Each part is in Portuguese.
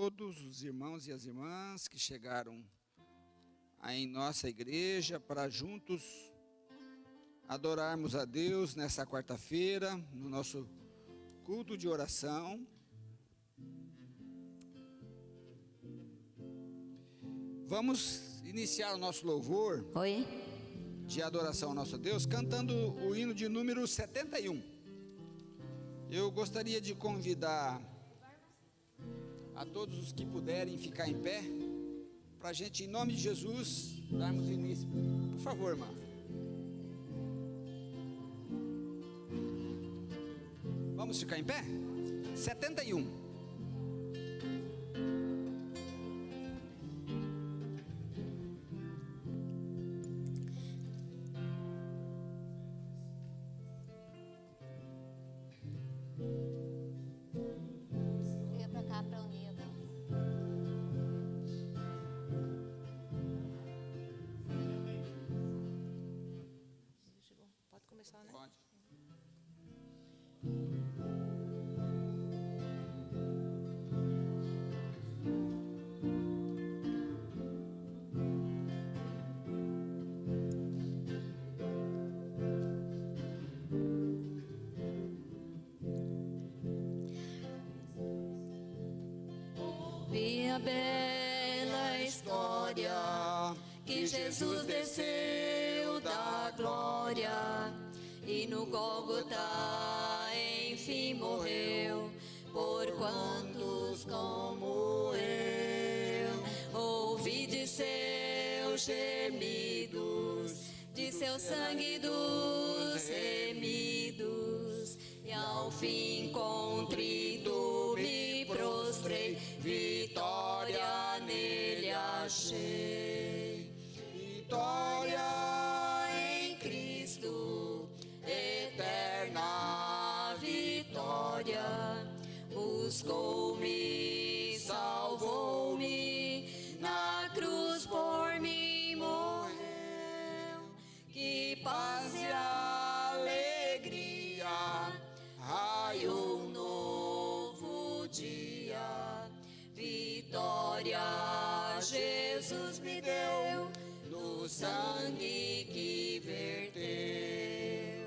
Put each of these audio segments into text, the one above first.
todos os irmãos e as irmãs que chegaram aí em nossa igreja para juntos adorarmos a Deus nessa quarta-feira, no nosso culto de oração. Vamos iniciar o nosso louvor de adoração ao nosso Deus cantando o hino de número 71. Eu gostaria de convidar a todos os que puderem ficar em pé, para a gente, em nome de Jesus, darmos início. Por favor, irmã. Vamos ficar em pé? 71. Né? Pode. Vi a bela história que Jesus desceu da glória e no Gólgota enfim morreu por quantos como eu. Ouvi de seus gemidos, de seu sangue dos remidos, e ao fim contrito me prostrei, vitória nele achei. Vitória em Cristo, eterna vitória, buscou-me, salvou-me, na cruz por mim morreu. Que paz e alegria, raiou um novo dia. Vitória Jesus me deu, no sangue que verteu.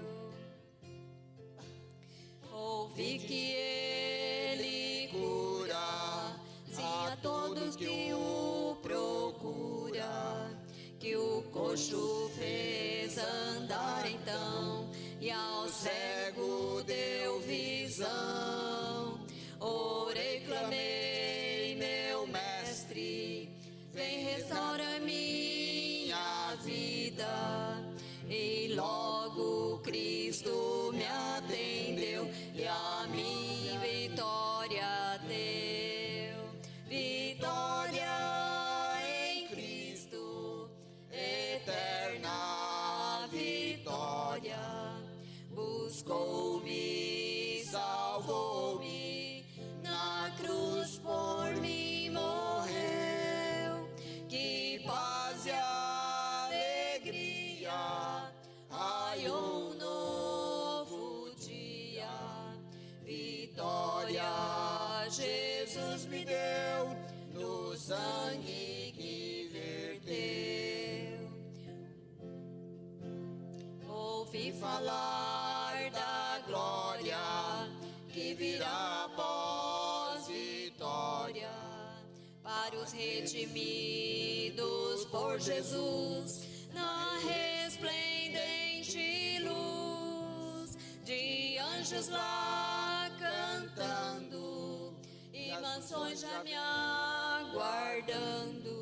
Ouvi que ele cura, sim, a todos que o procura, que o coxo fez andar então, e ao cego deu visão. Orei, clamei, meu mestre, vem restaura minha vida. E logo Cristo me atendeu e a minha vitória deu. Vitória em Cristo, eterna vitória, buscou-me, salvou-me, na cruz por mim morreu. Que paz e alegria, raiou um novo dia. Vitória Jesus me deu, no sangue que verteu. Ouvi falar da glória que virá após vitória, para os redimidos por Jesus, na resplendente luz, de anjos lá cantando, e mansões já me aguardando.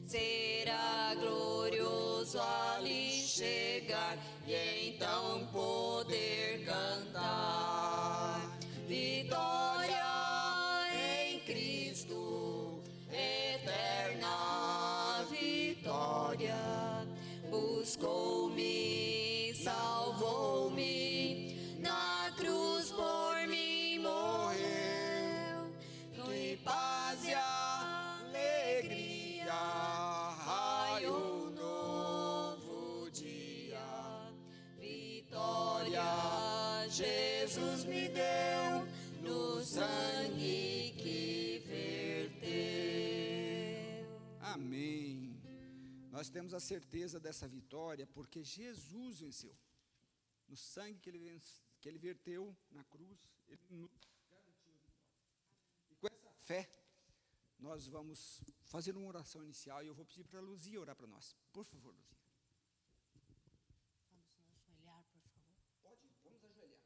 Será glorioso ali chegar, e então poder cantar. Vitória em Cristo, eterna vitória, buscou-me, salvou-me, na cruz por mim morreu. Que paz e alegria, raiou um novo dia. Vitória Nós temos a certeza dessa vitória porque Jesus venceu. No sangue que ele verteu na cruz, ele nos garantiu a vitória. E com essa fé, nós vamos fazer uma oração inicial e eu vou pedir para a Luzia orar para nós. Por favor, Luzia. Vamos nos ajoelhar, por favor. Pode, vamos ajoelhar.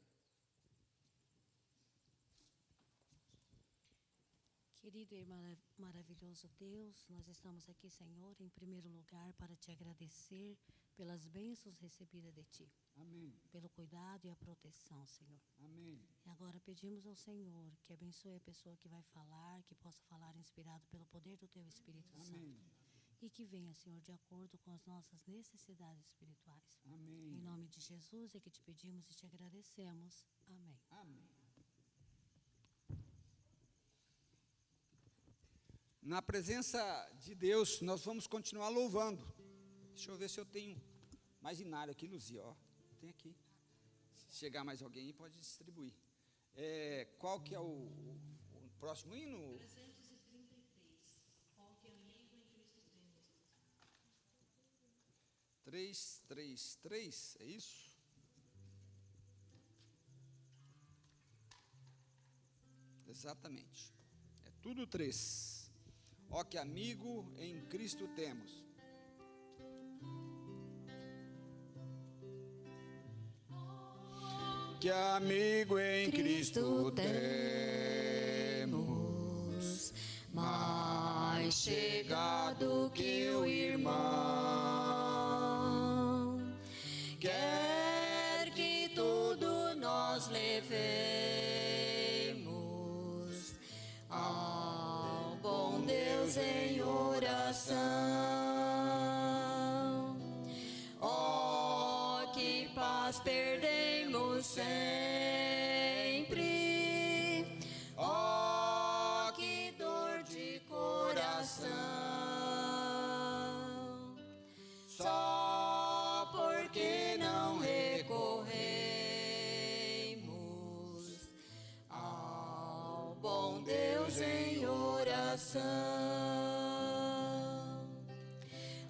Querido e maravilhoso Deus, nós estamos aqui, Senhor, em primeiro lugar para te agradecer pelas bênçãos recebidas de Ti. Amém. Pelo cuidado e a proteção, Senhor. Amém. E agora pedimos ao Senhor que abençoe a pessoa que vai falar, que possa falar inspirado pelo poder do Teu Espírito Amém. Santo. E que venha, Senhor, de acordo com as nossas necessidades espirituais. Amém. Em nome de Jesus é que te pedimos e te agradecemos. Amém. Amém. Na presença de Deus, nós vamos continuar louvando. Deixa eu ver se eu tenho mais inário aqui, Luzia, ó. Tem aqui. Se chegar mais alguém aí, pode distribuir. Qual que é o próximo hino? 333. Qual que é o amigo em Cristo temos? 333, é isso? Exatamente. É tudo 3. Ó que amigo em Cristo temos. Que amigo em Cristo temos, mais chegado que o irmão. Quer que tudo nós levemos ao bom Deus em oração. Oh, que paz perdemos sempre. Oh, que dor de coração. Só porque não recorremos ao bom Deus em oração.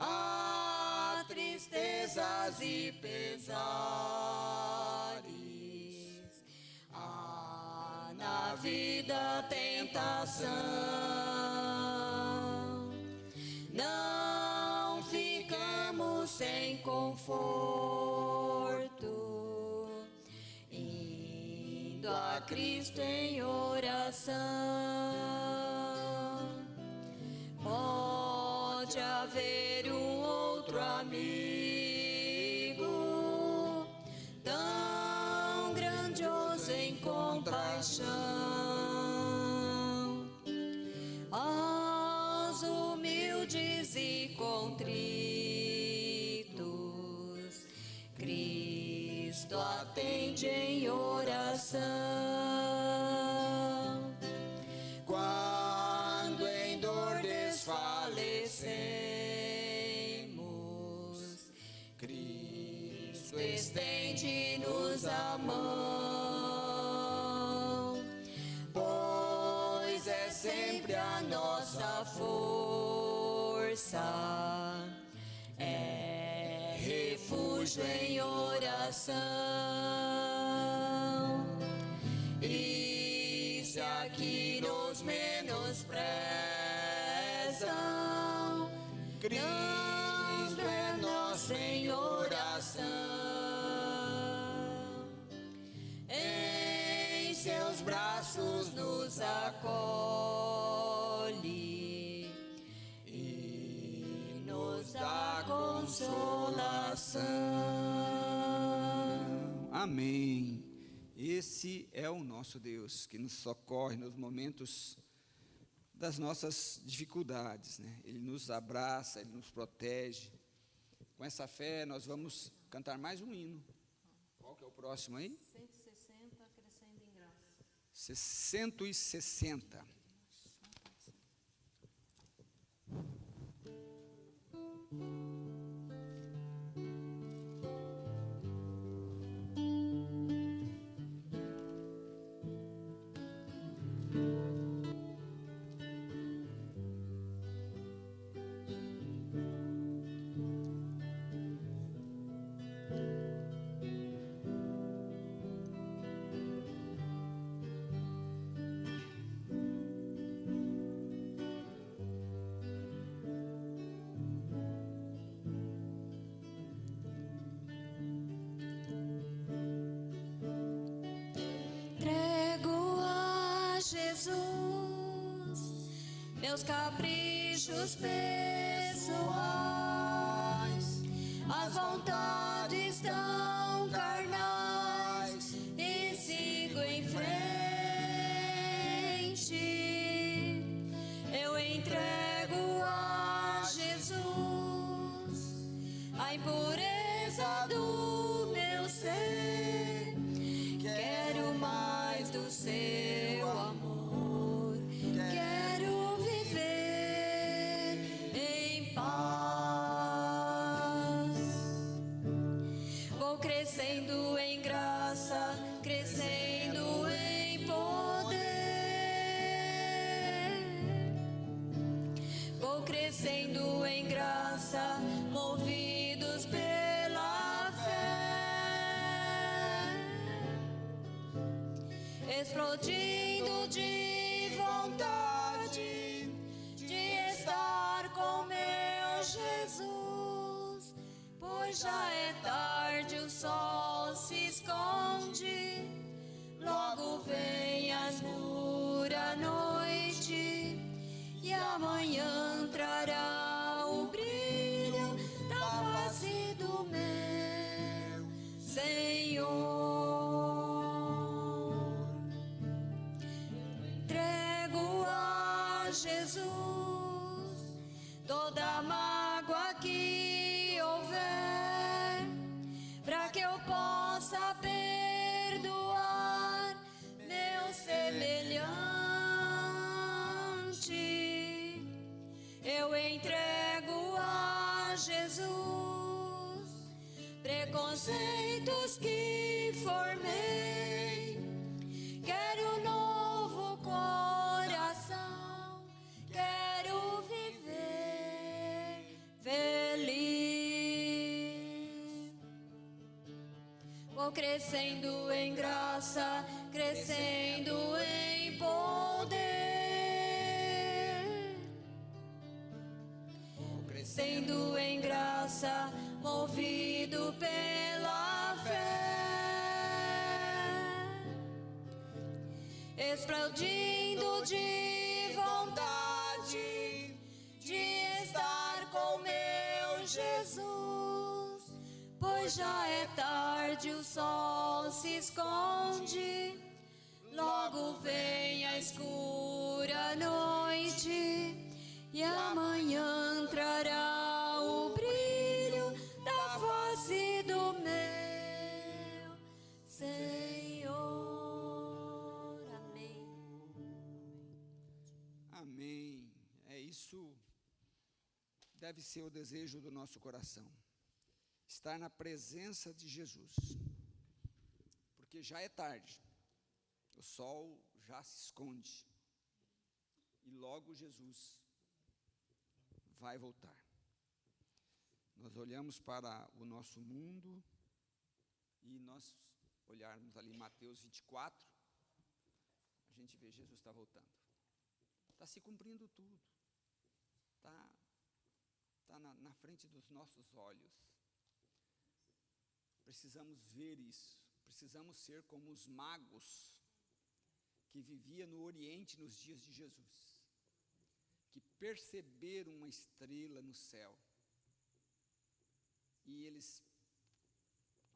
Há tristezas e pesares, há na vida tentação. Não ficamos sem conforto, indo a Cristo em oração. Pode haver um outro amigo, tão grandioso em compaixão, aos humildes e contritos, Cristo atende em oração. Quando em dor desfalecemos, Cristo estende-nos a mão, pois é sempre a nossa força, é refúgio em oração. E se aqui nos menosprezam, Cristo é nosso em oração. Em seus braços nos acolhe e nos dá consolação. Amém. Esse é o nosso Deus que nos socorre nos momentos das nossas dificuldades, né? Ele nos abraça, Ele nos protege. Com essa fé, nós vamos cantar mais um hino. Qual que é o próximo aí? 160, crescendo em graça. 160. meus caprichos pessoais, as vontades tão carnais, e sigo em frente. Eu entrego a Jesus a impureza do meu ser. Quero mais do seu amor. Quero viver em paz. Vou crescendo em graça, crescendo em poder. Vou crescendo em graça, movidos pela fé, explodindo de vontade de estar com meu Jesus, pois já é tarde, o sol se esconde, logo vem a escura noite, e amanhã trará o brilho da face do meu Senhor. Entrego a Jesus toda mágoa que houver, para que eu possa perdoar meu semelhante. Eu entrego a Jesus preconceitos que formei. Quero um novo coração, quero viver feliz. Vou crescendo em graça, crescendo em poder. Vou crescendo em graça, movido pela fé, explodindo de vontade de estar com meu Jesus, pois já é tarde, o sol se esconde, logo vem a escura noite, e amanhã trará o brilho da face do meu Senhor. Amém. Amém. É isso. Deve ser o desejo do nosso coração. Estar na presença de Jesus. Porque já é tarde. O sol já se esconde. E logo Jesus vai voltar. Nós olhamos para o nosso mundo e nós olharmos ali Mateus 24, a gente vê Jesus está voltando. Está se cumprindo tudo. Está na frente dos nossos olhos. Precisamos ver isso. Precisamos ser como os magos que viviam no Oriente nos dias de Jesus, que perceberam uma estrela no céu e eles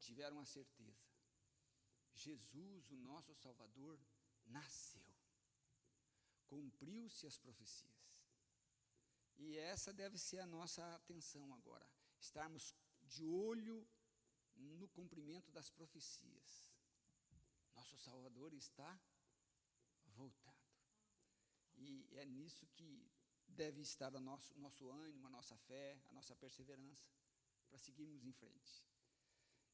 tiveram a certeza: Jesus, o nosso Salvador, nasceu, cumpriu-se as profecias. E essa deve ser a nossa atenção agora, estarmos de olho no cumprimento das profecias. Nosso Salvador está voltando. E é nisso que deve estar o nosso ânimo, a nossa fé, a nossa perseverança, para seguirmos em frente.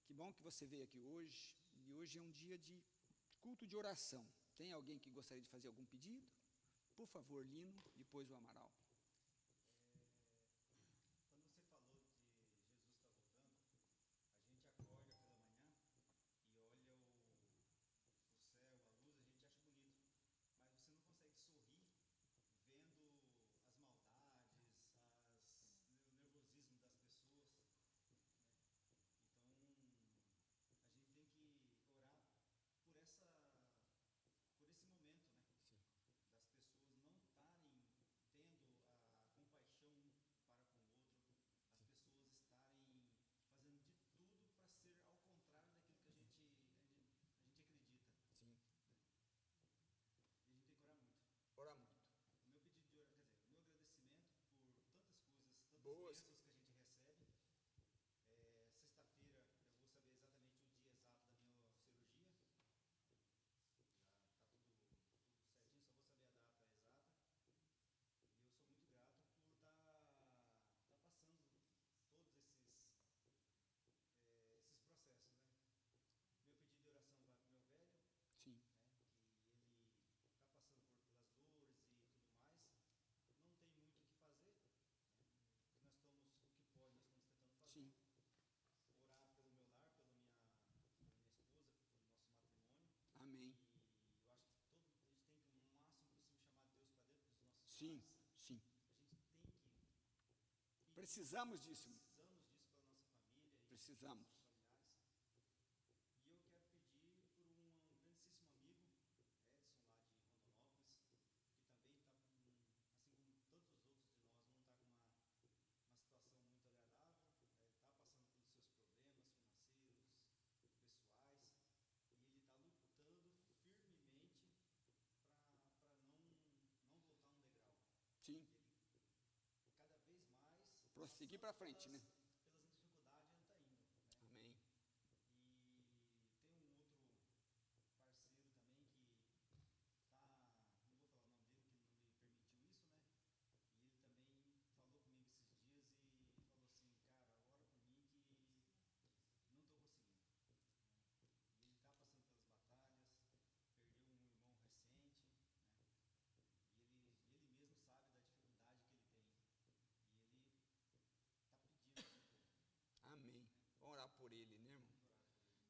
Que bom que você veio aqui hoje, e hoje é um dia de culto de oração. Tem alguém que gostaria de fazer algum pedido? Por favor, Lino, depois o Amaral. Quando você falou de Jesus está voltando, a gente acorda pela manhã e olha o céu, a luz, a gente acha bonito, mas você não consegue sorrir vendo as maldades, o nervosismo das pessoas, né? Então, a gente tem que orar por esse momento, né? Sim. Das pessoas não estarem tendo Sim, sim. A gente tem que Precisamos disso. precisamos disso para a nossa família e Precisamos. para os familiares. E eu quero pedir por um grandíssimo amigo, Edson, lá de Rondonópolis, que também está, assim como todos os outros de nós, não está com uma situação muito agradável, está passando pelos seus problemas financeiros, pessoais, e ele está lutando firmemente para não voltar um degrau. Sim. Ele, cada vez mais, Prosseguir para frente, né? pelas dificuldades ele está indo, né? Amém. E tem um outro parceiro também que tá, não vou falar o nome dele, que não me permitiu isso, né? E ele também falou comigo esses dias e falou assim, cara, ora por mim que não estou conseguindo. E ele está passando pelas batalhas, perdeu um irmão recente, né? E ele mesmo sabe da dificuldade que ele tem. E ele está pedindo ajuda. Amém. Vamos orar por ele, né, irmão?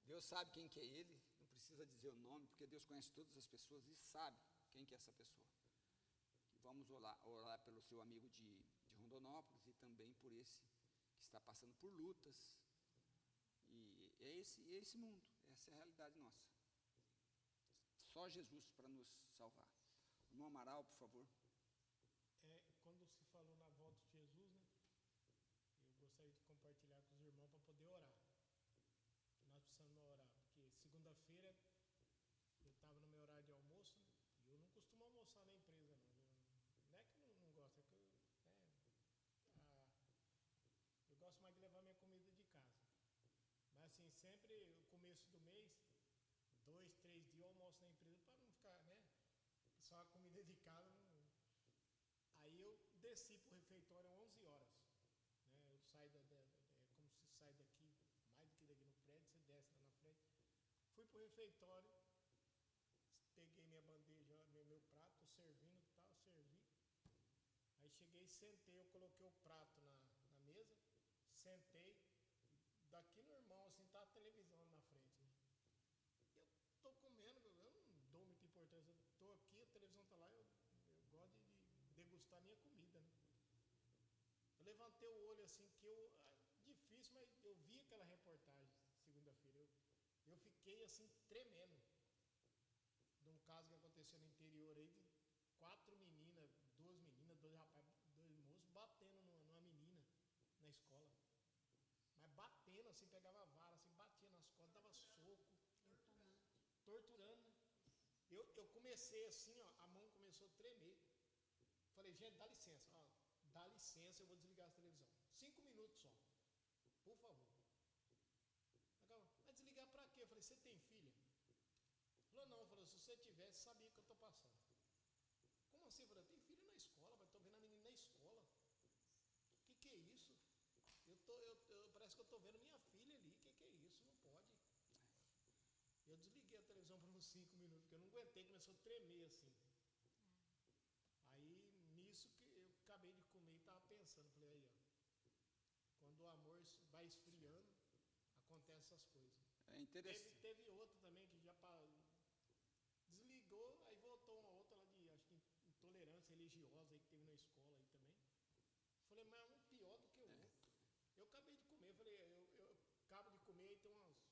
Deus sabe quem que é ele, não precisa dizer o nome, porque Deus conhece todas as pessoas e sabe quem que é essa pessoa. Vamos orar pelo seu amigo de Rondonópolis e também por esse que está passando por lutas. E é esse mundo, essa é a realidade nossa. Só Jesus para nos salvar. Irmão Amaral, por favor. Quando se falou na volta de Jesus, né? Eu gostaria de compartilhar com os irmãos para poder orar. Nós precisamos orar, porque segunda-feira eu estava no meu horário de almoço, né, e eu não costumo almoçar na empresa, não é que eu não gosto, é que eu gosto mais de levar minha comida de casa. Mas assim, sempre no começo do mês, 2, 3 dias eu almoço na empresa para não ficar, né? Só a comida de casa. Aí eu desci para o refeitório às 11 horas. Né? Eu saio como se sai daqui, mais do que daqui no prédio, você desce lá na frente. Fui para o refeitório, peguei minha bandeja, meu prato, tô servindo e tal, servi. Aí cheguei, sentei, eu coloquei o prato na mesa, sentei, daqui no irmão, assim, tá a televisão na frente. Né? Eu tô comendo, eu não dou muita importância, eu tô aqui, a televisão tá lá, eu gosto de degustar minha comida, né? Eu levantei o olho assim, difícil, mas eu vi aquela reportagem segunda-feira, eu fiquei assim tremendo, de um caso que aconteceu no interior aí, de 4 meninas, 2 meninas, 2 rapazes, 2 moços, batendo numa menina na escola, mas batendo assim, pegava a vara, assim, batia nas costas, dava soco, torturando, né? Eu comecei assim, ó, a mão começou a tremer, falei, gente, dá licença, ó, dá licença, eu vou desligar a televisão. 5 minutos só, por favor. Mas desligar pra quê? Eu falei, você tem filha? Falou, não. Falou, se você tivesse, sabia que eu tô passando. Como assim? Eu falei, eu tenho filha na escola, mas tô vendo a menina na escola. O que é isso? Parece que eu tô vendo minha filha ali, o que é isso? Não pode. Eu desliguei a televisão por uns 5 minutos, porque eu não aguentei, começou a tremer assim. Aí, nisso que eu acabei de comer e estava pensando, falei, aí, ó, quando o amor vai esfriando, acontecem essas coisas. É interessante. Teve outro também que já desligou, aí voltou uma outra lá de, acho que intolerância religiosa aí que teve na escola aí também. Falei, mas é um pior do que o outro. Eu acabei de comer, falei, eu acabo de comer e tem uns,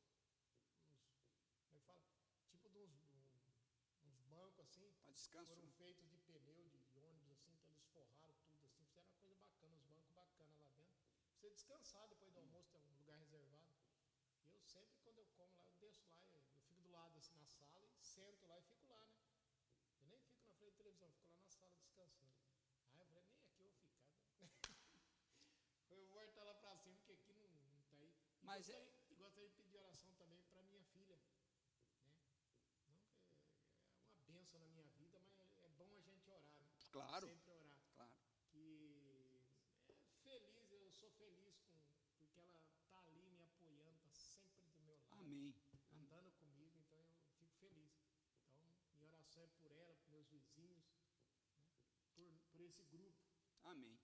como é que fala? Tipo de uns bancos assim, para descanso, foram né? feitos de pneu, de ônibus assim, então eles forraram tudo assim, fizeram uma coisa bacana, os bancos bacanas lá dentro. Pra você descansar depois do almoço, tem um lugar reservado. E eu sempre, quando eu como lá, eu desço lá, eu fico do lado assim na sala e sento lá e fico lá, né? Eu nem fico na frente da televisão, eu fico lá na sala descansando. Aí eu falei, nem aqui eu vou ficar. Eu vou voltar lá pra cima, porque aqui não tá aí. Mas e gostaria de pedir oração também para minha filha, né? Não, é uma bênção na minha vida, mas é bom a gente orar, né? Claro. Sempre orar. Claro. Que feliz, eu sou feliz porque ela tá ali me apoiando, tá sempre do meu lado. Amém. Andando comigo, então eu fico feliz. Então, minha oração é por ela, por meus vizinhos, né? por esse grupo. Amém.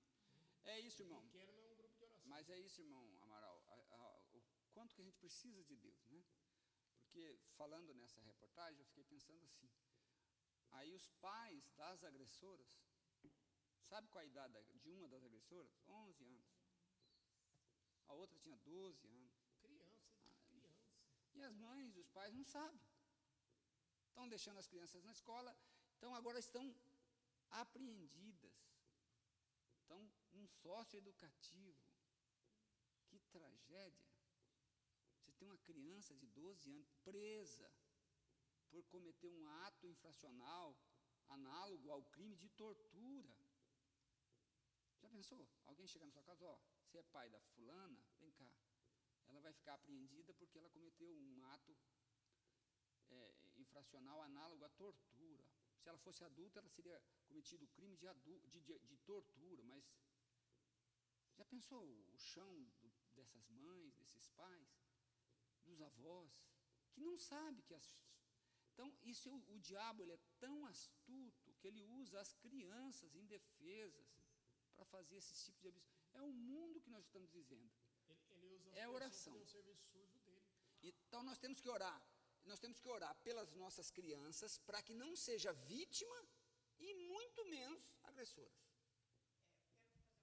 É isso, irmão. Pequeno, mas é um grupo de oração. Mas é isso, irmão Amaral, o quanto que a gente precisa de Deus, né? Porque, falando nessa reportagem, eu fiquei pensando assim, aí os pais das agressoras Sabe qual a idade de uma das agressoras? 11 anos. A outra tinha 12 anos. Criança. E as mães, os pais não sabem. Estão deixando as crianças na escola, então agora estão apreendidas. Estão num sócio educativo. Que tragédia. Você tem uma criança de 12 anos presa por cometer um ato infracional análogo ao crime de tortura. Já pensou? Alguém chega na sua casa, ó, você é pai da fulana, vem cá. Ela vai ficar apreendida porque ela cometeu um ato infracional análogo à tortura. Se ela fosse adulta, ela teria cometido o crime de tortura, mas já pensou o chão dessas mães, desses pais, dos avós, que não sabe que Então, o diabo ele é tão astuto que ele usa as crianças indefesas para fazer esses tipos de absurdos. É o mundo que nós estamos vivendo. Ele usa É oração. o serviço sujo dele. Então, nós temos que orar. Nós temos que orar pelas nossas crianças para que não seja vítima e muito menos agressoras. Quero fazer um adendo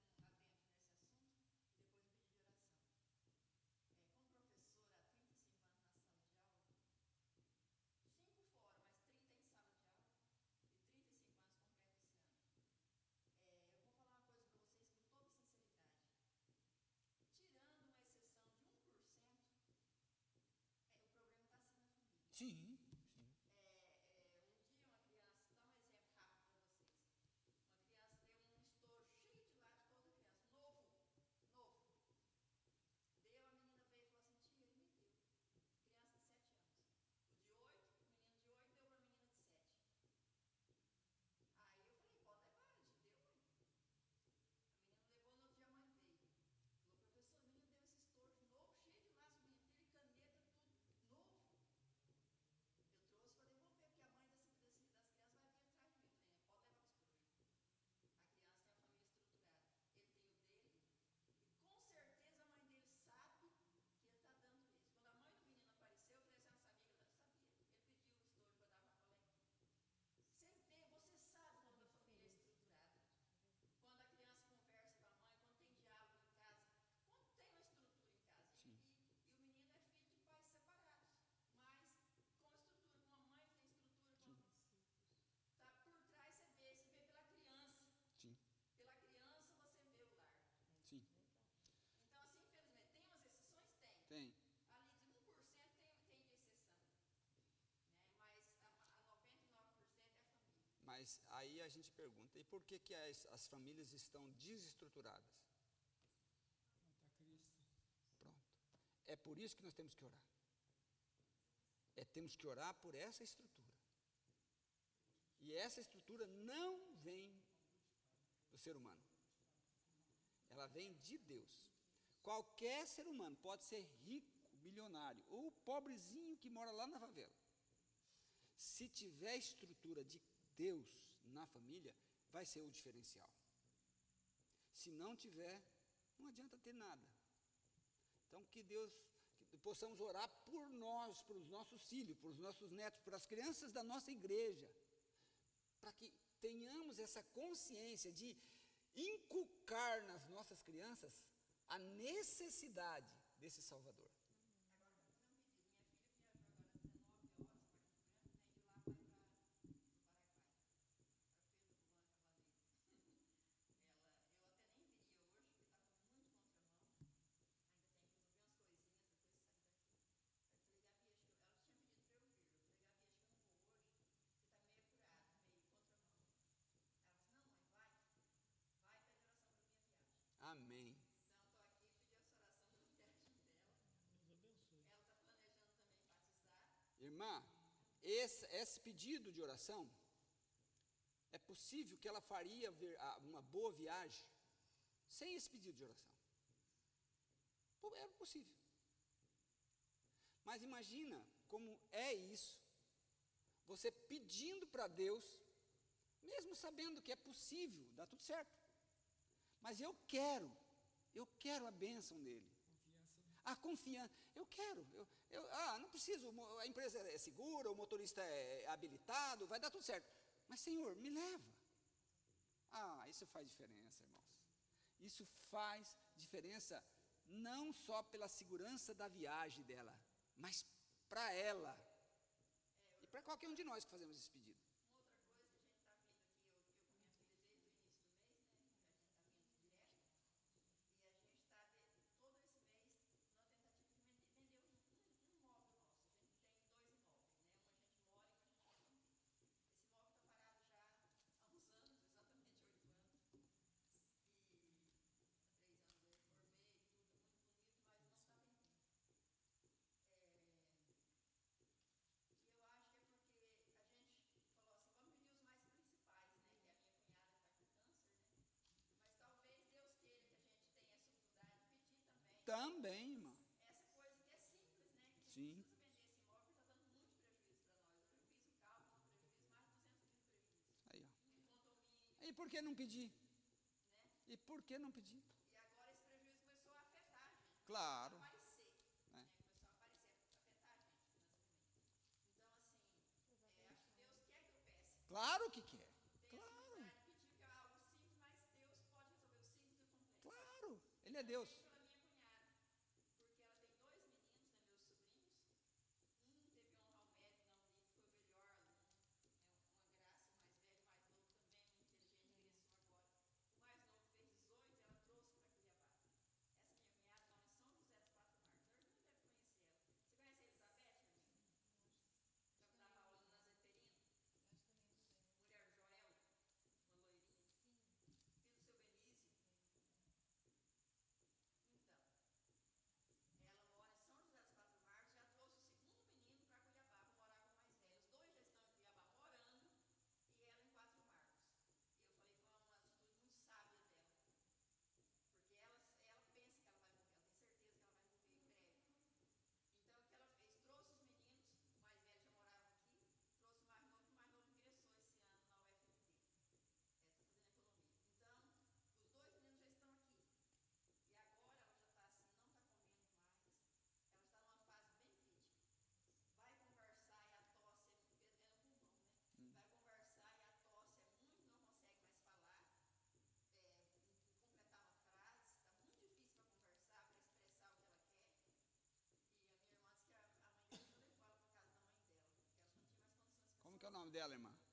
nesse assunto e depois um pedido de oração. Como professora há 35 anos na sala de aula, 5 fora, mas 30 em sala de aula, e 35 anos completo esse ano. Eu vou falar uma coisa para vocês com toda sinceridade. Tirando uma exceção de 1%, o problema está sendo na família. Sim. Um dia uma criança, vou dar um exemplo rápido para vocês. Uma criança deu um estouro cheio de lápis, toda criança, novo. Deu, a menina veio e falou assim, tia, ele me deu. Criança de 7 anos. O menino de 8 deu para a menina de 7. Aí eu falei, pode levar, ele te deu, mãe. A menina levou, no outro dia a mãe veio. Falou, professor, o menino deu esse estouro novo, cheio de lápis, o menino teve caneta, tudo novo. Eu trouxe para devolver, porque a mãe das crianças vai vir atrás de mim. Eu falei, pode levar para os estouro. A criança tem a família estruturada. Ele tem o dele, e com certeza a mãe dele sabe que ele está dando isso. Quando a mãe do menino apareceu, eu falei, você não sabia? Eu sabia. Ele pediu o estouro para dar uma coleguinha. Você sabe quando a família é estruturada. Quando a criança conversa com a mãe, quando tem diálogo em casa, quando tem uma estrutura em casa. E o menino é filho de pais separados, mas com estrutura, com uma mãe que tem estrutura, tá por trás você vê pela criança. Sim. Pela criança você vê o lar. Sim. Então, assim, infelizmente, tem umas exceções? Tem. Ali de 1% tem de exceção. Né? Mas a 99% é a família. Mas aí a gente pergunta, e por que as famílias estão desestruturadas? Pronto. É por isso que nós temos que orar. Temos que orar por essa estrutura. E essa estrutura não vem do ser humano. Ela vem de Deus. Qualquer ser humano pode ser rico, milionário, ou pobrezinho que mora lá na favela. Se tiver estrutura de Deus na família, vai ser o diferencial. Se não tiver, não adianta ter nada. Então, que possamos orar por nós, pelos nossos filhos, pelos nossos netos, pelas crianças da nossa igreja, para que tenhamos essa consciência de inculcar nas nossas crianças a necessidade desse Salvador. Agora, vou fazer um pedido. Minha filha viajou agora às 19 horas para Campo Grande, né? De lá vai para o Paraguai, para Pedro Juan Cavaleiro. Eu até nem viria hoje, porque estava muito contramão. Ainda tem que resolver umas coisinhas, depois sair daqui. Aí eu falei, Gabi, acho que ela tinha pedido para eu vir. Eu falei, Gabi, acho que eu não vou hoje, você está meio apurada, meio contramão. Ela disse, não, mãe, vai pedir oração para minha viagem. Amém. Então, estou aqui, pedi essa oração pela viagem dela. Deus abençoe. Ela está planejando também batizar. Irmã, esse pedido de oração, é possível que ela faria uma boa viagem sem esse pedido de oração. É possível. Mas imagina como é isso, você pedindo para Deus, mesmo sabendo que é possível, dá tudo certo. Mas eu quero a bênção dele. A confiança, eu quero, não preciso, a empresa é segura, o motorista é habilitado, vai dar tudo certo. Mas, Senhor, me leva. Ah, isso faz diferença, irmãos. Isso faz diferença não só pela segurança da viagem dela, mas para ela e para qualquer um de nós que fazemos esse pedido. Uma outra coisa, a gente está vindo aqui, eu com minha filha desde o início do mês, né? Que a gente está vindo direto. E a gente está todo esse mês na tentativa de vender um imóvel nosso. A gente tem 2 imóveis, né? Um a gente mora e um a gente quer vender. Esse imóvel está parado já há uns anos, exatamente 8 anos. E há 3 anos eu reformei, tudo muito bonito, mas não está vendendo. E eu acho que é porque a gente falou assim, vamos pedir os mais principais, né? Que a minha cunhada está com câncer, né? Mas talvez Deus queira que a gente tenha essa oportunidade de pedir também. Também, irmã. Essa coisa que é simples, né? Que a gente Sim. precisa vender esse imóvel, está dando muito prejuízo para nós. Eu fiz o cálculo do prejuízo, mais de 200 mil prejuízo. Aí, ó. Em condomínio, E por que não pedir? né? E por que não pedir? E agora esse prejuízo começou a afetar a gente. Claro. Começou a aparecer, É. né? Começou a aparecer, afetar a gente financeiramente. Então, assim, acho que Deus quer que eu peça. Claro que quer. Tem Claro. essa oportunidade de pedir, que é algo simples, mas Deus pode resolver o simples e o complexo. Claro. Ele é Deus. Pela minha cunhada, porque ela tem 2 meninos, né, meus sobrinhos. Um teve honra ao mérito na Unip, foi o melhor aluno, uma graça. O mais velho, o mais novo também, muito inteligente, cresceu agora. O mais novo fez 18 e ela trouxe para Cuiabá. Essa minha cunhada mora em São José dos 4 Marcos. A irmã deve conhecer ela. Você conhece a Elizabeth, meu amigo? Já que dava aula na Zeferino? Mulher Joel, uma loirinha. Filho do seu Benício. Então, ela mora em São José dos 4 Marcos, já trouxe o segundo menino para Cuiabá, para morar com o mais velho. Os 2 já estão em Cuiabá morando e ela em 4 Marcos. E eu falei que foi uma atitude muito sábia dela. Porque ela pensa que ela vai morrer, ela tem certeza que ela vai morrer em breve. Então, o que ela fez? Trouxe os meninos, o mais velho já morava aqui, trouxe o mais novo ingressou esse ano na UFMT. Está fazendo economia. Então, os 2 meninos já estão aqui. E agora ela já está assim, não está comendo mais. Ela está numa fase bem crítica. Vai conversar e a tosse é no pulmão, né? Vai conversar e a tosse é muito, não consegue mais falar, completar uma frase. Está muito difícil para conversar, para expressar o que ela quer. E a minha irmã disse que a mãe dela já levou ela para casa da mãe dela, porque ela não tinha mais condições de Como que é o nome dela, irmã? Elizabeth.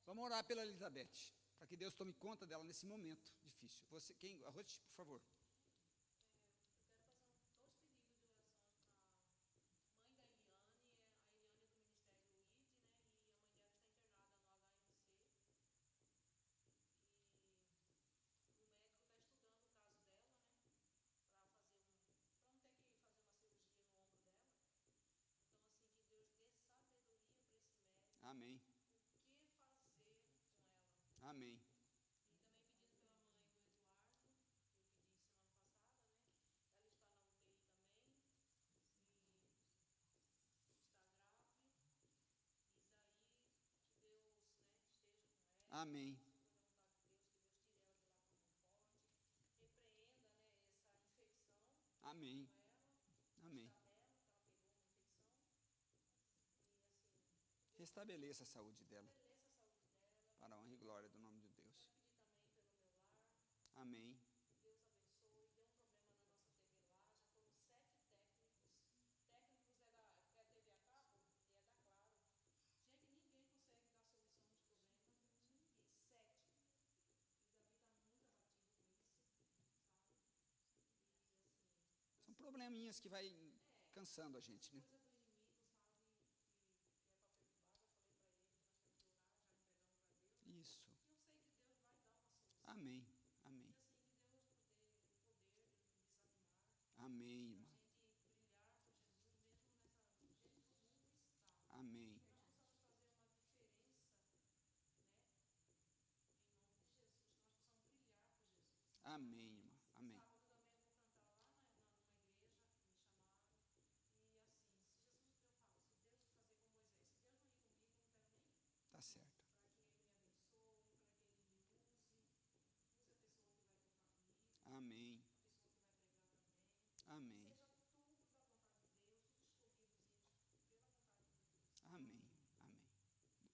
Vamos orar pela Elizabeth, para que Deus tome conta dela nesse momento difícil. Você, quem, Ruth, por favor. Eu quero fazer 2 pedidos de oração para a mãe da Eliane. A Eliane é do Ministério ID, né? E a mãe dela está internada no HMC. E o médico está estudando o caso dela, né? Para não ter que fazer uma cirurgia no ombro dela. Então, assim, que Deus dê sabedoria para esse médico. Amém. O que fazer com ela. Amém. E também pedindo pela mãe do Eduardo, que eu pedi semana passada, né? Ela está na UTI também e está grave. E daí que Deus, né, esteja com ela. Amém. Segura a vontade de Deus, que Deus tire ela de lá como um forte. Repreenda, né, essa infecção Amém. com ela. Amém. Está nela, que ela pegou uma infecção. E assim, Restabeleça a saúde dela, estabeleça a saúde dela. para a honra e glória do nome de Deus. Quero pedir também pelo meu lar. Amém. Deus abençoe. Deu um problema na nossa TV lá. Já foram 7 técnicos. Técnicos é da TV a cabo e é da Claro. Gente, ninguém consegue dar solução nos problemas. Ninguém. 7. E o Davi está muito abatido com isso, sabe? E assim, São probleminhas que vai cansando a gente, né? coisa do inimigo, sabe? Que é para perturbar. Eu falei para ele que nós temos que orar, já entregamos para Deus. Isso. E eu sei que Deus vai dar uma solução. Amém. Amém. E assim, que Deus nos dê o poder de nos desanimar. Amém, A irmã. gente brilhar por Jesus, mesmo do jeito que o mundo está. Amém. Que nós possamos fazer uma diferença, né? Em nome de Jesus, que nós possamos brilhar por Jesus. Amém, irmã. Amém. Sábado também eu vou cantar lá numa igreja, me chamaram. E assim, se Jesus, eu falo, se Deus fazer como Moisés, se Deus não ir comigo, não quero nem ir. Tá certo. Para que Ele me abençoe, para que Ele me use a pessoa que vai tocar comigo, Amém. a pessoa que vai pregar também. Amém. Seja tudo da vontade de Deus, tudo escolhido pela vontade de Deus. Amém. Amém.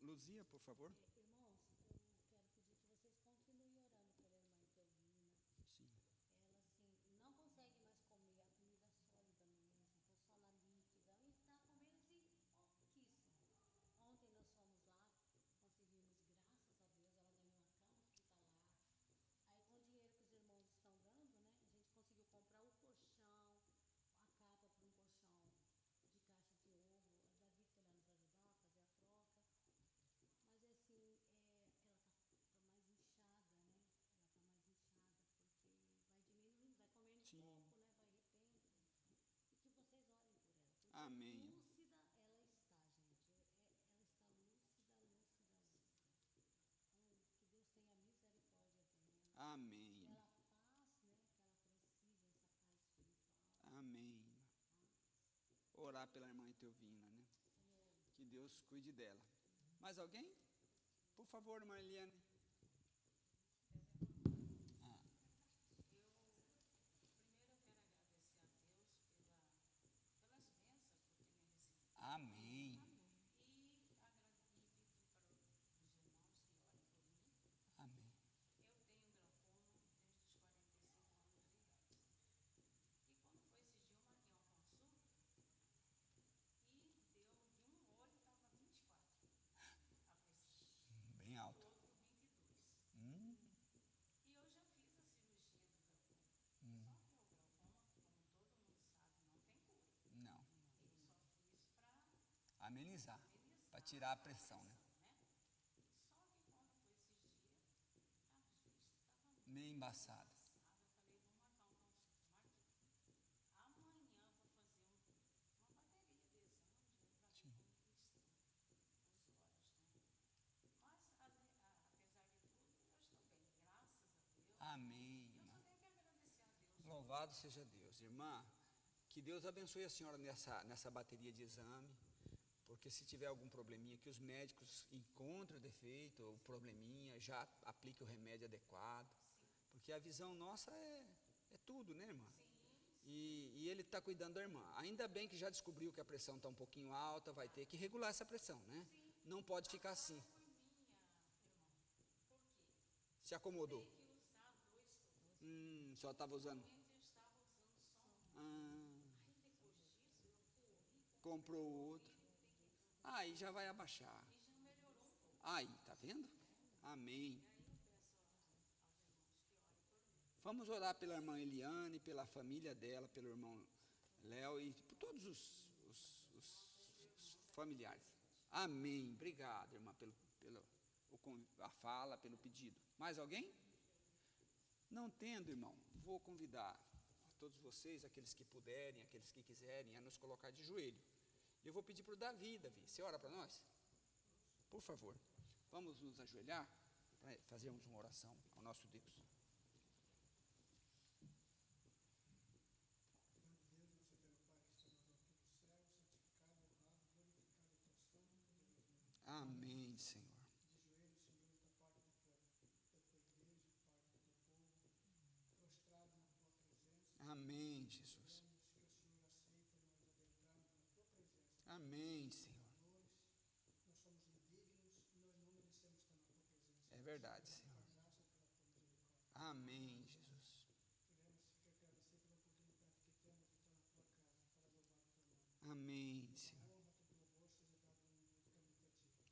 Luzia, por favor. Irmãos, eu quero pedir que vocês continuem orar pela irmã Etelvina, né? Que Deus cuide dela. Mais alguém? Por favor, irmã Eliane. Ah, Primeiro eu quero agradecer a Deus pelas bênçãos que eu tenho recebido. amém. E pedir para os irmãos que orem por mim. Amém. Eu tenho glaucoma desde os 45 anos de idade. E quando foi esse dia, eu marquei uma consulta e deu de um olho estava 24 a pressão, Bem do alto. outro 22. Hum, E eu já fiz a cirurgia do glaucoma. Só que o glaucoma, como todo mundo sabe, não tem cura. não. Eu só fiz para Amenizar. amenizar Para tirar a pressão, né? né? Só que quando foi esses dias, os vistos estavam muito Meio embaçado. embaçados. Eu falei, vou marcar um consulta. Marquei. Amanhã eu vou fazer uma bateria de exames, né, para ver como que estão os olhos, né? Mas, apesar de tudo, eu estou bem, graças a Deus. Amém, Eu irmã. só tenho que agradecer a Deus. Louvado seja Deus. Irmã, que Deus abençoe a senhora nessa bateria de exame, porque se tiver algum probleminha, que os médicos encontrem o defeito, o probleminha, já aplique o remédio adequado, porque a visão nossa é tudo, né, irmã? E ele está cuidando da irmã. Ainda bem que já descobriu que a pressão está um pouquinho alta, vai ter que regular essa pressão, né? Não pode ficar assim. Foi minha, irmão. Por quê? Se acomodou. Tem que usar dois tornozeiros. Só estava usando. Antigamente eu estava usando só um. Ah, Aí depois disso eu corri, comprou outro. peguei Aí já vai abaixar. e já melhorou um pouco. Aí, tá vendo? Amém. E aí eu peço aos irmãos que orem por mim. Vamos orar pela irmã Eliane, pela família dela, pelo irmão Léo e por todos os familiares. Amém. Obrigado, irmã, a fala, pelo pedido. Mais alguém? Não tendo, irmão, vou convidar a todos vocês, aqueles que puderem, aqueles que quiserem, a nos colocar de joelho. Eu vou pedir para o Davi, você ora para nós? Por favor, vamos nos ajoelhar para fazermos uma oração ao nosso Deus. Deus, nosso eterno Pai que está nas alturas do céu, santificado, honrado, glorificado é teu santo e poderoso nome. Amém, Senhor. De joelhos, Senhor, da parte da tua igreja, da parte do teu povo, prostrado na tua presença. Amém, Jesus. Pedimos que o Senhor aceita nós adentrarmos na tua presença. Amém, Senhor. Nós somos indignos e nós não merecemos estar na tua presença. É verdade, Senhor. Pela graça, pela tua misericórdia. Amém, Jesus. Queremos te agradecer pela oportunidade que temos de estar na tua casa para louvar o teu nome. Amém, Senhor. A honra, todo louvor seja dado unicamente a ti.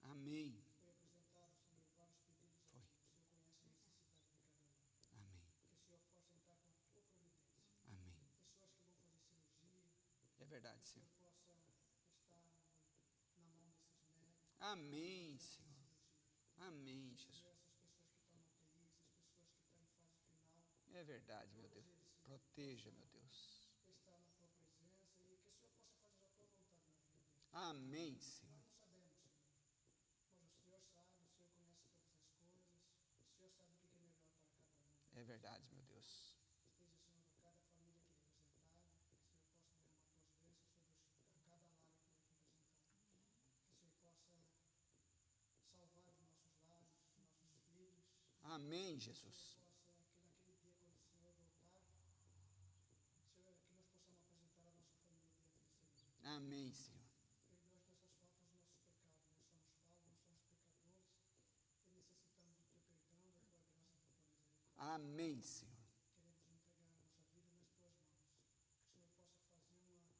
Amém. Foi apresentado, Senhor, vários pedidos Foi. aqui. O Senhor conhece a necessidade de cada um. Amém. Que o Senhor possa entrar com a tua providência. Amém. Pessoas que vão fazer cirurgia, É verdade, que o Senhor. Senhor possa estar na mão desses médicos. Amém, Senhor. Amém, Senhor, Jesus. essas pessoas que estão na UTI, essas pessoas que estão em fase final, É verdade, meu Deus. Proteja, meu Deus. estar na tua presença e que o Senhor possa fazer a tua vontade na vida deles. Amém, Senhor. Nós não sabemos, Senhor, mas o Senhor sabe, o Senhor conhece todas as coisas, o Senhor sabe o que é melhor para cada um. É verdade, meu Deus. Esteja, Senhor, a cada família aqui representada, que o Senhor possa derramar tuas bênçãos sobre a cada lar aqui representado. Que o Senhor possa salvar os nossos lares, os nossos filhos. Amém, Que Jesus. possa, que naquele dia, quando o Senhor voltar, Senhor, que nós possamos apresentar a nossa família diante do Senhor. Amém, Senhor. Perdoa as nossas faltas, os nossos pecados. Nós somos falhos, nós somos pecadores e necessitamos do teu perdão, da tua graça e da tua misericórdia. Amém, Senhor. Queremos entregar a nossa vida nas tuas mãos. Que o Senhor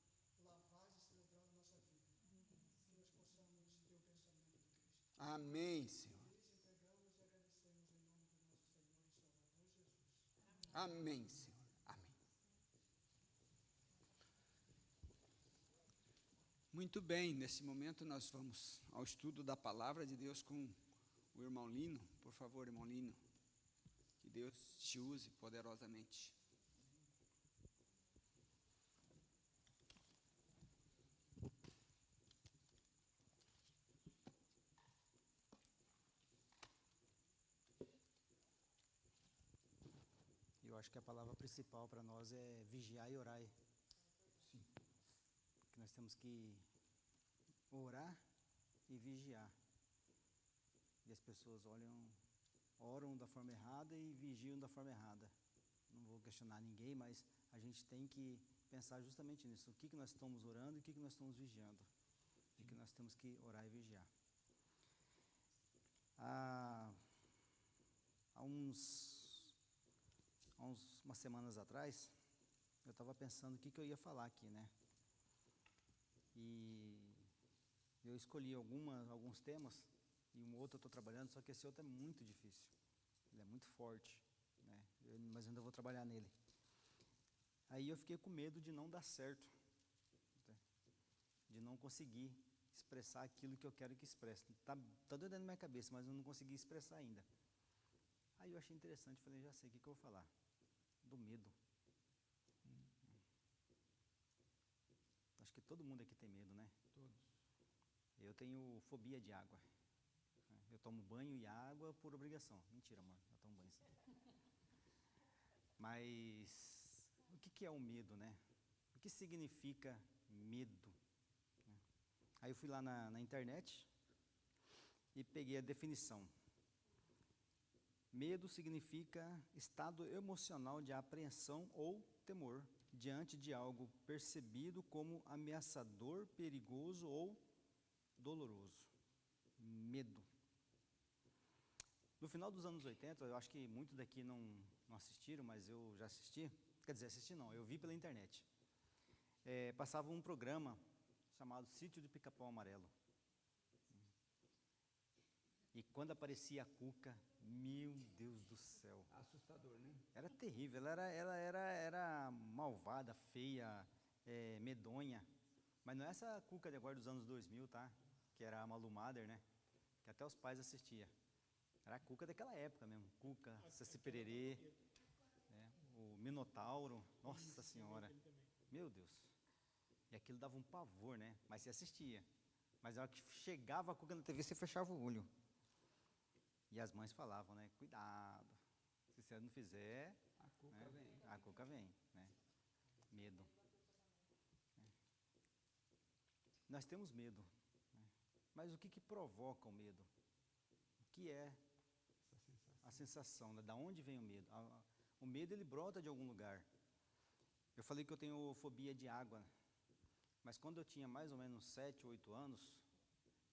possa fazer uma lavagem cerebral na nossa vida. Que nós possamos ter o pensamento de Cristo. Amém, Senhor. Eles entregamos e agradecemos em nome do nosso Senhor e Salvador Jesus. Amém, Senhor. Amém. Muito bem, nesse momento nós vamos ao estudo da palavra de Deus com o irmão Lino. Por favor, irmão Lino, que Deus te use poderosamente. Eu acho que a palavra principal para nós é vigiar e orar. Sim. Que nós nós temos que orar e vigiar. E as pessoas oram da forma errada e vigiam da forma errada. Não vou questionar ninguém, mas a gente tem que pensar justamente nisso. O que nós estamos orando e o que nós estamos vigiando. E que nós temos que orar e vigiar. Há umas semanas atrás, eu estava pensando o que eu ia falar aqui, né? E eu escolhi alguns temas, e um outro eu estou trabalhando, só que esse outro é muito difícil. Ele é muito forte, né? Mas ainda vou trabalhar nele. Aí eu fiquei com medo de não dar certo, né? De não conseguir expressar aquilo que eu quero que expresse. Tá dentro da minha cabeça, mas eu não consegui expressar ainda. Aí eu achei interessante, falei, já sei o que eu vou falar. Do medo. Acho que todo mundo aqui tem medo, né? Todos. Eu tenho fobia de água. Eu tomo banho e água por obrigação. Mentira, amor, eu tomo banho sim. Mas o que é o medo, né? O que significa medo? Aí eu fui lá na internet e peguei a definição. Medo significa estado emocional de apreensão ou temor diante de algo percebido como ameaçador, perigoso ou doloroso. Medo. No final dos anos 80, eu acho que muitos daqui não assistiram, mas eu já assisti. Quer dizer, assisti não, eu vi pela internet. Passava um programa chamado Sítio do Pica-Pau Amarelo. E quando aparecia a Cuca, meu Deus do céu. Assustador, né? Era terrível, ela era malvada, feia, medonha. Mas não é essa Cuca de agora dos anos 2000, tá? Que era a Malu Mader, né? Que até os pais assistiam. Era a Cuca daquela época mesmo. Cuca, Saci Pererê, né? O Minotauro. Nossa Senhora. Meu Deus. E aquilo dava um pavor, né? Mas você assistia. Mas na hora que chegava a Cuca na TV, você fechava o olho. E as mães falavam, né? Cuidado. Se você não fizer, A Cuca né? vem. A Cuca vem, né? Medo. Nós temos medo. Né? Mas o que provoca o medo? O que é a sensação? Né? Da onde vem o medo? O medo, ele brota de algum lugar. Eu falei que eu tenho fobia de água. Mas quando eu tinha mais ou menos 7, 8 anos,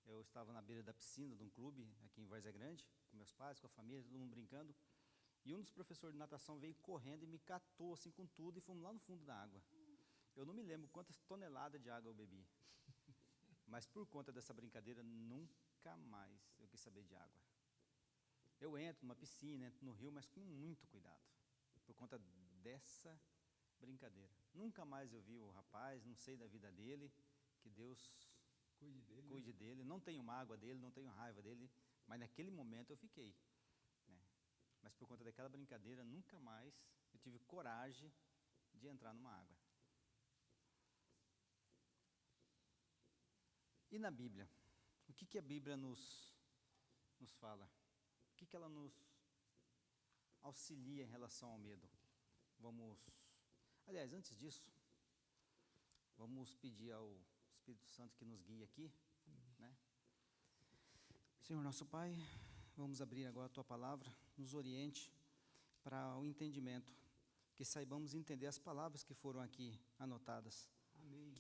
eu estava na beira da piscina de um clube aqui em Várzea Grande, com meus pais, com a família, todo mundo brincando. E um dos professores de natação veio correndo e me catou assim com tudo e fomos lá no fundo da água. Eu não me lembro quantas toneladas de água eu bebi. Mas por conta dessa brincadeira, nunca mais eu quis saber de água. Eu entro numa piscina, entro no rio, mas com muito cuidado. Por conta dessa brincadeira. Nunca mais eu vi o rapaz, não sei da vida dele, que Deus cuide dele. Não tenho mágoa dele, não tenho raiva dele, mas naquele momento eu fiquei. Né? Mas por conta daquela brincadeira, nunca mais eu tive coragem de entrar numa água. E na Bíblia? O que a Bíblia nos fala? O que ela nos auxilia em relação ao medo? Aliás, antes disso, vamos pedir ao Espírito Santo que nos guie aqui, né? Senhor nosso Pai, vamos abrir agora a Tua Palavra, nos oriente para o entendimento, que saibamos entender as palavras que foram aqui anotadas. Amém.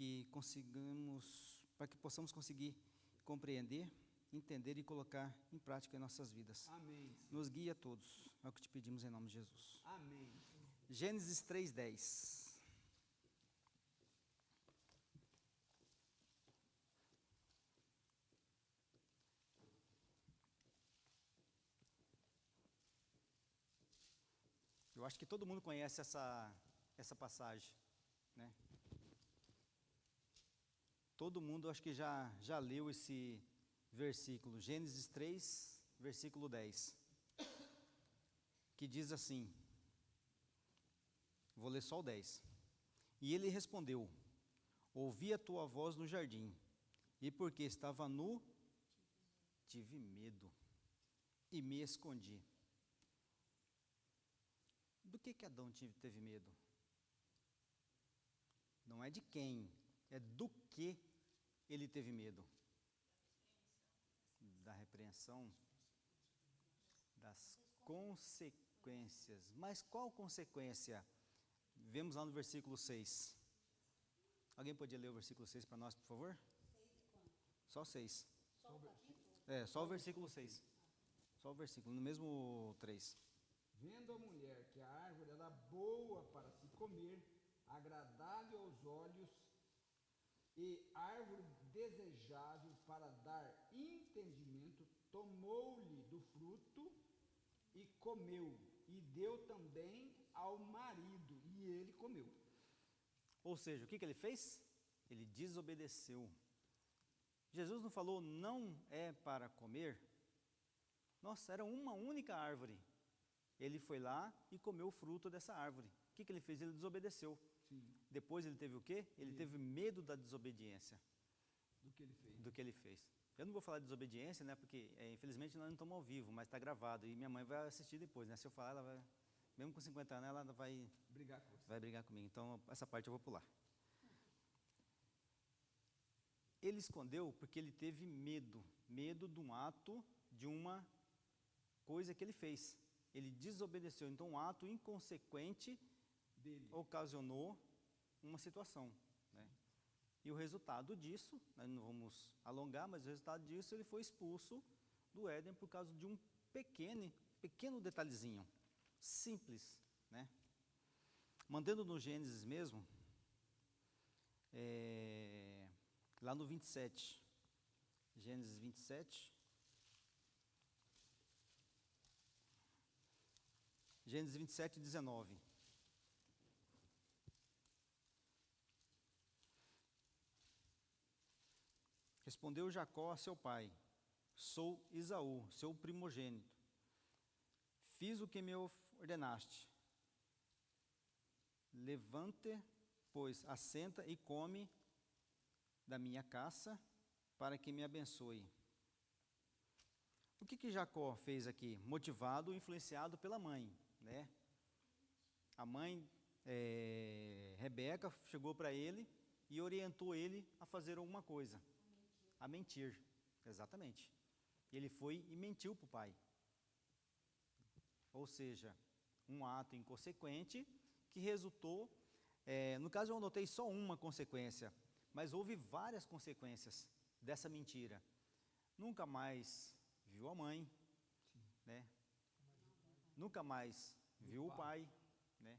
Para que possamos conseguir compreender, entender e colocar em prática em nossas vidas. Amém. Nos guia a todos, é o que te pedimos em nome de Jesus. Amém. Gênesis 3:10. Eu acho que todo mundo conhece essa passagem, né? Todo mundo acho que já leu esse versículo, Gênesis 3, versículo 10, que diz assim, vou ler só o 10. E ele respondeu, ouvi a tua voz no jardim, e porque estava nu, tive medo, e me escondi. Do que Adão teve medo? Não é de quem, é do que ele teve medo? Da repreensão, das consequências. Mas qual consequência? Vemos lá no versículo 6. Alguém podia ler o versículo 6 para nós, por favor? Só 6. Só o versículo 6. Só o versículo, no mesmo 3. Vendo a mulher que a árvore era boa para se comer, agradável aos olhos e árvore desejável para dar entendimento, tomou-lhe do fruto e comeu, e deu também ao marido, e ele comeu. Ou seja, o que ele fez? Ele desobedeceu. Jesus não falou, não é para comer? Nossa, era uma única árvore. Ele foi lá e comeu o fruto dessa árvore. O que ele fez? Ele desobedeceu. Sim. Depois ele teve o quê? Ele teve medo da desobediência. Do que ele fez. Eu não vou falar de desobediência, né? Porque infelizmente nós não estamos ao vivo, mas está gravado. E minha mãe vai assistir depois, né? Se eu falar, ela vai, mesmo com 50 anos, ela vai brigar com você. Vai brigar comigo. Então essa parte eu vou pular. Ele escondeu porque ele teve medo de um ato, de uma coisa que ele fez. Ele desobedeceu. Então um ato inconsequente dele ocasionou uma situação, né? E o resultado disso, nós não vamos alongar, mas o resultado disso, ele foi expulso do Éden por causa de um pequeno detalhezinho, simples, né? Mantendo no Gênesis mesmo, lá no 27, Gênesis 27, Gênesis 27, 19. Respondeu Jacó a seu pai: sou Esaú, seu primogênito. Fiz o que me ordenaste. Levante, pois, assenta e come da minha caça, para que me abençoe. O que Jacó fez aqui? Motivado, influenciado pela mãe, né? A mãe, Rebeca, chegou para ele e orientou ele a fazer alguma coisa. A mentir, exatamente. Ele foi e mentiu para o pai. Ou seja, um ato inconsequente que resultou, no caso eu anotei só uma consequência, mas houve várias consequências dessa mentira. Nunca mais viu a mãe, né? Nunca mais viu o pai, né?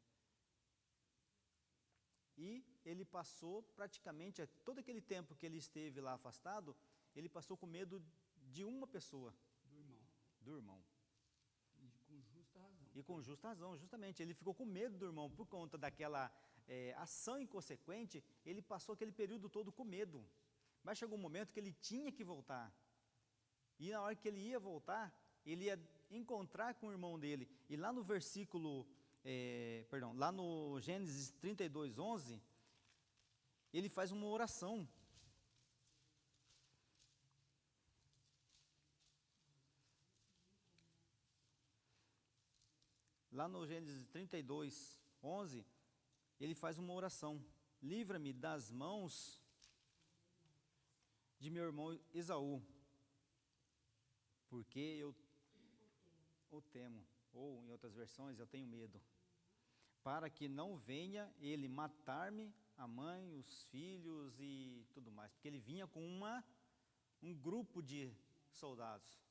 E ele passou praticamente todo aquele tempo que ele esteve lá afastado, ele passou com medo de uma pessoa. Do irmão. E com justa razão. E com justa razão, justamente. Ele ficou com medo do irmão por conta daquela ação inconsequente. Ele passou aquele período todo com medo. Mas chegou um momento que ele tinha que voltar. E na hora que ele ia voltar, ele ia encontrar com o irmão dele. E lá no versículo, lá no Gênesis 32, 11, ele faz uma oração. Lá no Gênesis 32, 11, ele faz uma oração. Livra-me das mãos de meu irmão Esaú, porque eu o temo. Ou, em outras versões, eu tenho medo. Para que não venha ele matar-me, a mãe, os filhos e tudo mais. Porque ele vinha com um grupo de soldados.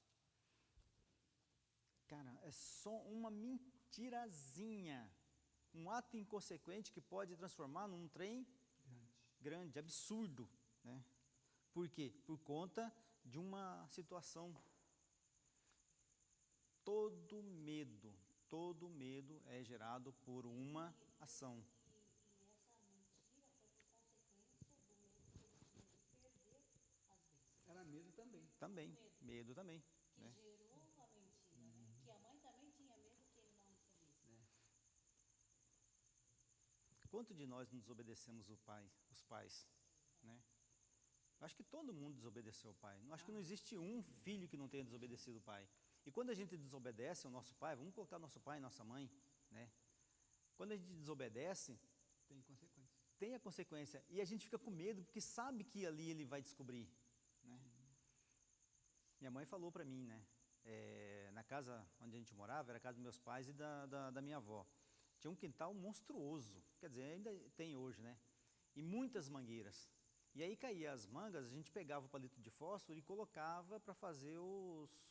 Cara, é só uma mentirazinha. Um ato inconsequente que pode transformar num trem grande, absurdo, né? Por quê? Por conta de uma situação. Todo medo é gerado por uma ação. E essa mentira foi por consequência do medo que ele tinha de perder as bênçãos. Era medo também. Também, medo também. Que Né? gerou a mentira, né? Que a mãe também tinha medo que ele não recebesse. Quanto de nós não desobedecemos os pais, né? Acho que todo mundo desobedeceu o pai. Acho que não existe um filho que não tenha desobedecido o pai. E quando a gente desobedece ao nosso pai, vamos colocar nosso pai e nossa mãe, né? Quando a gente desobedece, tem a consequência. E a gente fica com medo porque sabe que ali ele vai descobrir, né? Minha mãe falou para mim, né? Na casa onde a gente morava, era a casa dos meus pais e da minha avó. Tinha um quintal monstruoso, quer dizer, ainda tem hoje, né? E muitas mangueiras. E aí caía as mangas, a gente pegava o palito de fósforo e colocava para fazer os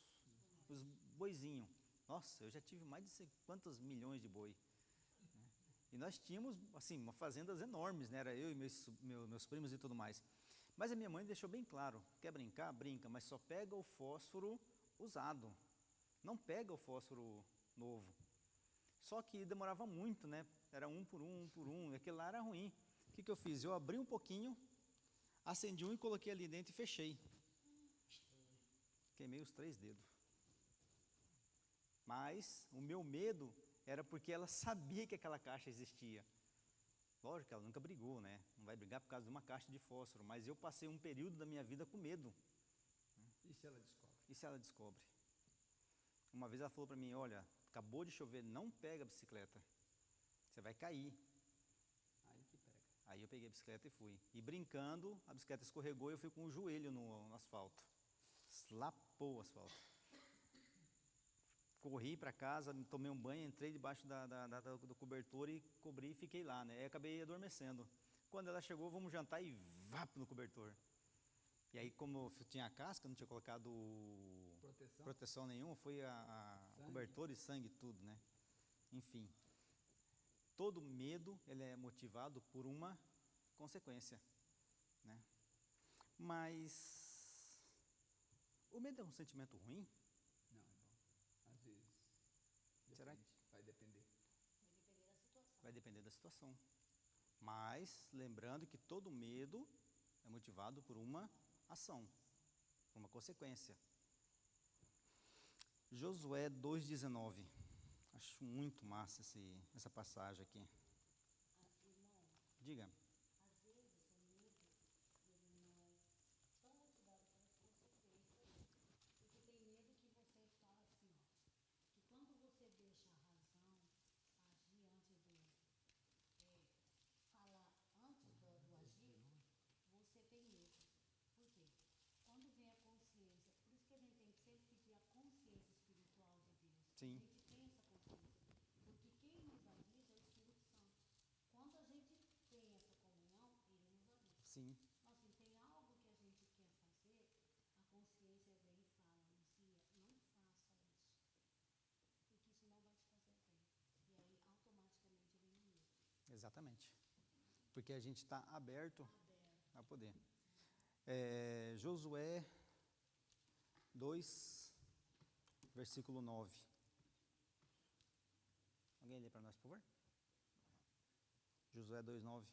boizinhos. Nossa, eu já tive mais de sei quantos milhões de boi, né? E nós tínhamos, assim, uma fazendas enormes, né? Era eu e meus primos e tudo mais. Mas a minha mãe deixou bem claro, quer brincar? Brinca, mas só pega o fósforo usado, não pega o fósforo novo. Só que demorava muito, né? Era um por um, e aquele lá era ruim. O que eu fiz? Eu abri um pouquinho, acendi um e coloquei ali dentro e fechei. Queimei os 3 dedos. Mas o meu medo era porque ela sabia que aquela caixa existia. Lógico que ela nunca brigou, né? Não vai brigar por causa de uma caixa de fósforo, mas eu passei um período da minha vida com medo. E se ela descobre? E se ela descobre? Uma vez ela falou para mim, olha, acabou de chover, não pega a bicicleta, você vai cair. Aí que pega. Aí eu peguei a bicicleta e fui. E brincando, a bicicleta escorregou e eu fui com o joelho no asfalto. Slapou o asfalto. Corri para casa, tomei um banho, entrei debaixo do cobertor e cobri e fiquei lá, né? Aí acabei adormecendo. Quando ela chegou, vamos jantar e vá no cobertor. E aí, como eu tinha a casca, não tinha colocado proteção nenhuma, foi a cobertor e sangue, tudo, né? Enfim, todo medo ele é motivado por uma consequência, né? Mas o medo é um sentimento ruim? Não, é bom. Às vezes. Será Depende, vai depender. Vai depender da situação. Vai depender da situação. Mas lembrando que todo medo é motivado por uma ação, por uma consequência. Josué 2,19. Acho muito massa essa passagem aqui. Irmão, Diga. às vezes o medo, ele não é tão motivado pelas consequências, porque tem medo que você fala assim, ó, que quando você deixa a razão agir antes falar antes do agir, você tem medo. Por quê? Quando vem a consciência, por isso que a gente tem que sempre pedir a consciência espiritual de Deus. Sim. A gente tem essa consciência. Porque quem nos avisa é o Espírito Santo. Quando a gente tem essa comunhão, ele nos avisa. Sim. Assim, tem algo que a gente quer fazer, a consciência vem e fala, Lucia, não faça isso. Porque isso não vai te fazer bem. E aí, automaticamente, vem o medo. Exatamente. Porque a gente está aberto a poder. Josué 2, versículo 9. Alguém lê para nós, por favor? Josué 2,9.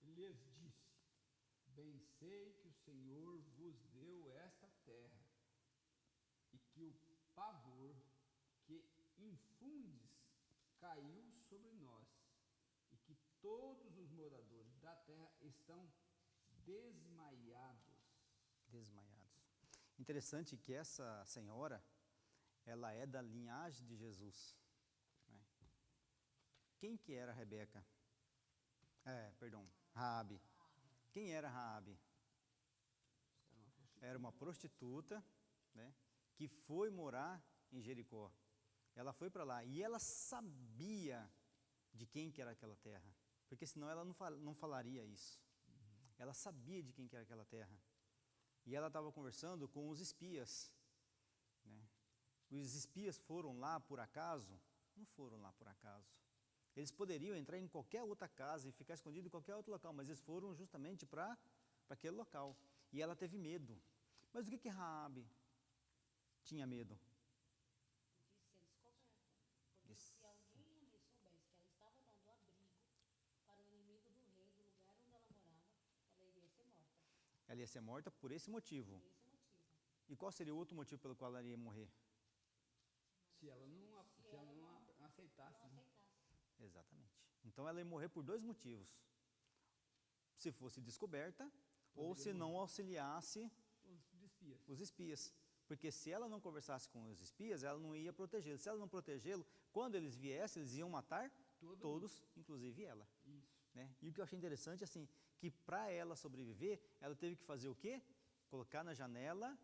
Lhes disse: bem sei que o Senhor vos deu esta terra, e que o pavor que infundes caiu sobre nós, e que todos os moradores da terra estão desmaiados. Desmaiados. Interessante que essa senhora, ela é da linhagem de Jesus, né? Quem que era Rebeca? Raabe. Quem era Raabe? Era uma prostituta, né, que foi morar em Jericó. Ela foi para lá e ela sabia de quem que era aquela terra, porque senão ela não falaria isso. Ela sabia de quem que era aquela terra. E ela estava conversando com os espias, né? Os espias foram lá por acaso? Não foram lá por acaso. Eles poderiam entrar em qualquer outra casa e ficar escondido em qualquer outro local, mas eles foram justamente para aquele local. E ela teve medo. Mas do que Raabe tinha medo? De ser descoberta. Porque se alguém ali soubesse que ela estava dando abrigo para o inimigo do rei, do lugar onde ela morava, ela iria ser morta. Ela ia ser morta por esse motivo. Por esse motivo. E qual seria o outro motivo pelo qual ela ia morrer? Se ela não aceitasse. Não aceitasse. Exatamente. Então ela ia morrer por 2 motivos. Se fosse descoberta ou se não auxiliasse os espias. Porque se ela não conversasse com os espias, ela não ia protegê-lo. Se ela não protegê-lo, quando eles viessem, eles iam matar todos, inclusive ela. Né? E o que eu achei interessante, assim, que para ela sobreviver, ela teve que fazer o quê? Colocar na janela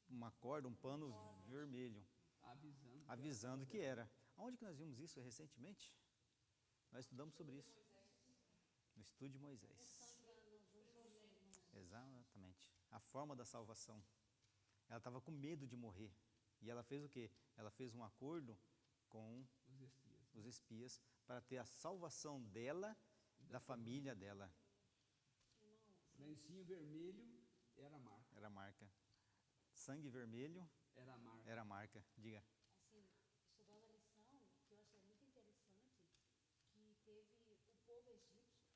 uma corda, um pano vermelho, avisando que era. Onde que nós vimos isso recentemente? Nós estudamos sobre isso. No estudo de Moisés. Exatamente. A forma da salvação. Ela estava com medo de morrer. E ela fez o quê? Ela fez um acordo com os espias para ter a salvação dela, da família dela. Lencinho vermelho era a marca. Era a marca. Sangue vermelho Era a marca. era a marca. Diga. Assim, estudando a lição, que eu achei muito interessante, que teve o povo egípcio,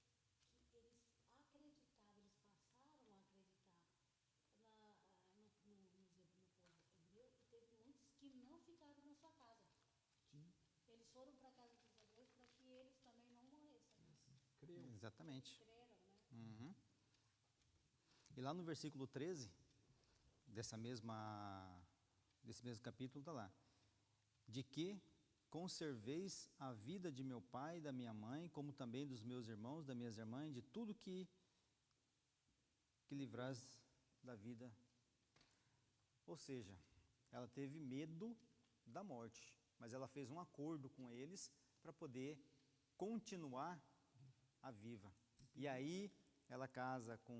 que eles acreditavam, eles passaram a acreditar no povo hebreu, e teve muitos que não ficaram na sua casa. Sim. Eles foram para a casa dos hebreus para que eles também não morressem. Creu. Exatamente. Creram, né? Uhum. E lá no versículo 13, desse mesmo capítulo, está lá. De que conserveis a vida de meu pai e da minha mãe, como também dos meus irmãos, das minhas irmãs, de tudo que livrais da vida. Ou seja, ela teve medo da morte, mas ela fez um acordo com eles para poder continuar a viva. E aí ela casa com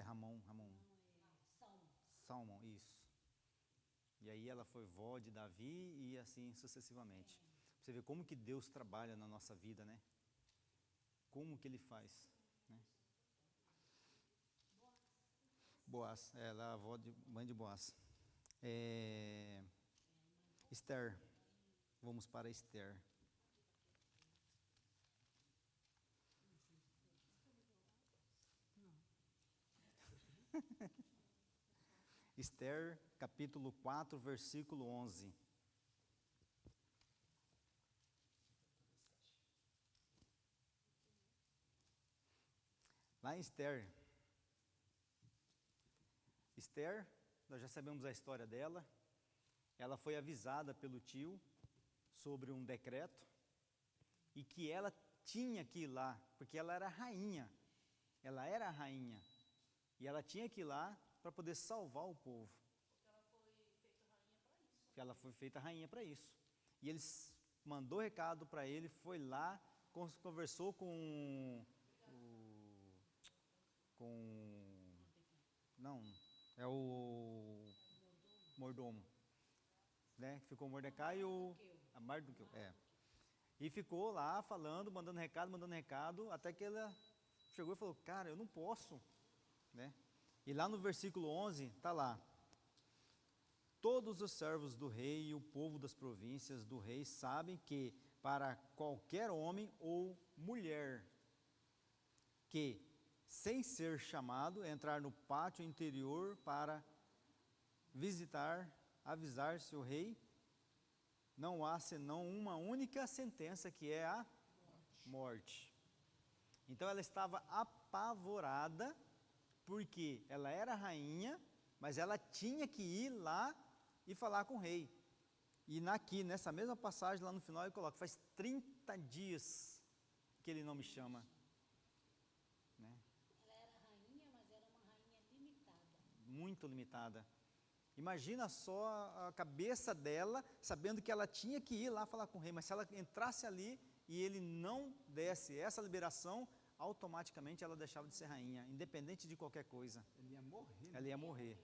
Ramon. Salmão, isso. E aí ela foi vó de Davi e assim sucessivamente. Você vê como que Deus trabalha na nossa vida, né? Como que Ele faz, né? Boaz, ela é a avó de mãe de Boaz. Esther, vamos para Esther. Esther, capítulo 4, versículo 11. Lá em Esther, nós já sabemos a história dela. Ela foi avisada pelo tio sobre um decreto e que ela tinha que ir lá, porque ela era rainha. Ela era a rainha e ela tinha que ir lá para poder salvar o povo. Porque ela foi feita rainha para isso. E eles mandou recado para ele, foi lá, conversou não, é o mordomo, né? Ficou o Mordecai e o Mardoqueu, E ficou lá falando, mandando recado, até que ela chegou e falou: cara, eu não posso, né? E lá no versículo 11, está lá: todos os servos do rei e o povo das províncias do rei sabem que para qualquer homem ou mulher que, sem ser chamado, entrar no pátio interior para avisar se o rei, não há senão uma única sentença, que é a morte. Então ela estava apavorada, porque ela era rainha, mas ela tinha que ir lá e falar com o rei. E nessa mesma passagem, lá no final, ele coloca: faz 30 dias que ele não me chama. Né? Ela era rainha, mas era uma rainha limitada. Muito limitada. Imagina só a cabeça dela, sabendo que ela tinha que ir lá falar com o rei, mas se ela entrasse ali e ele não desse essa liberação, automaticamente ela deixava de ser rainha, independente de qualquer coisa. Ela ia morrer.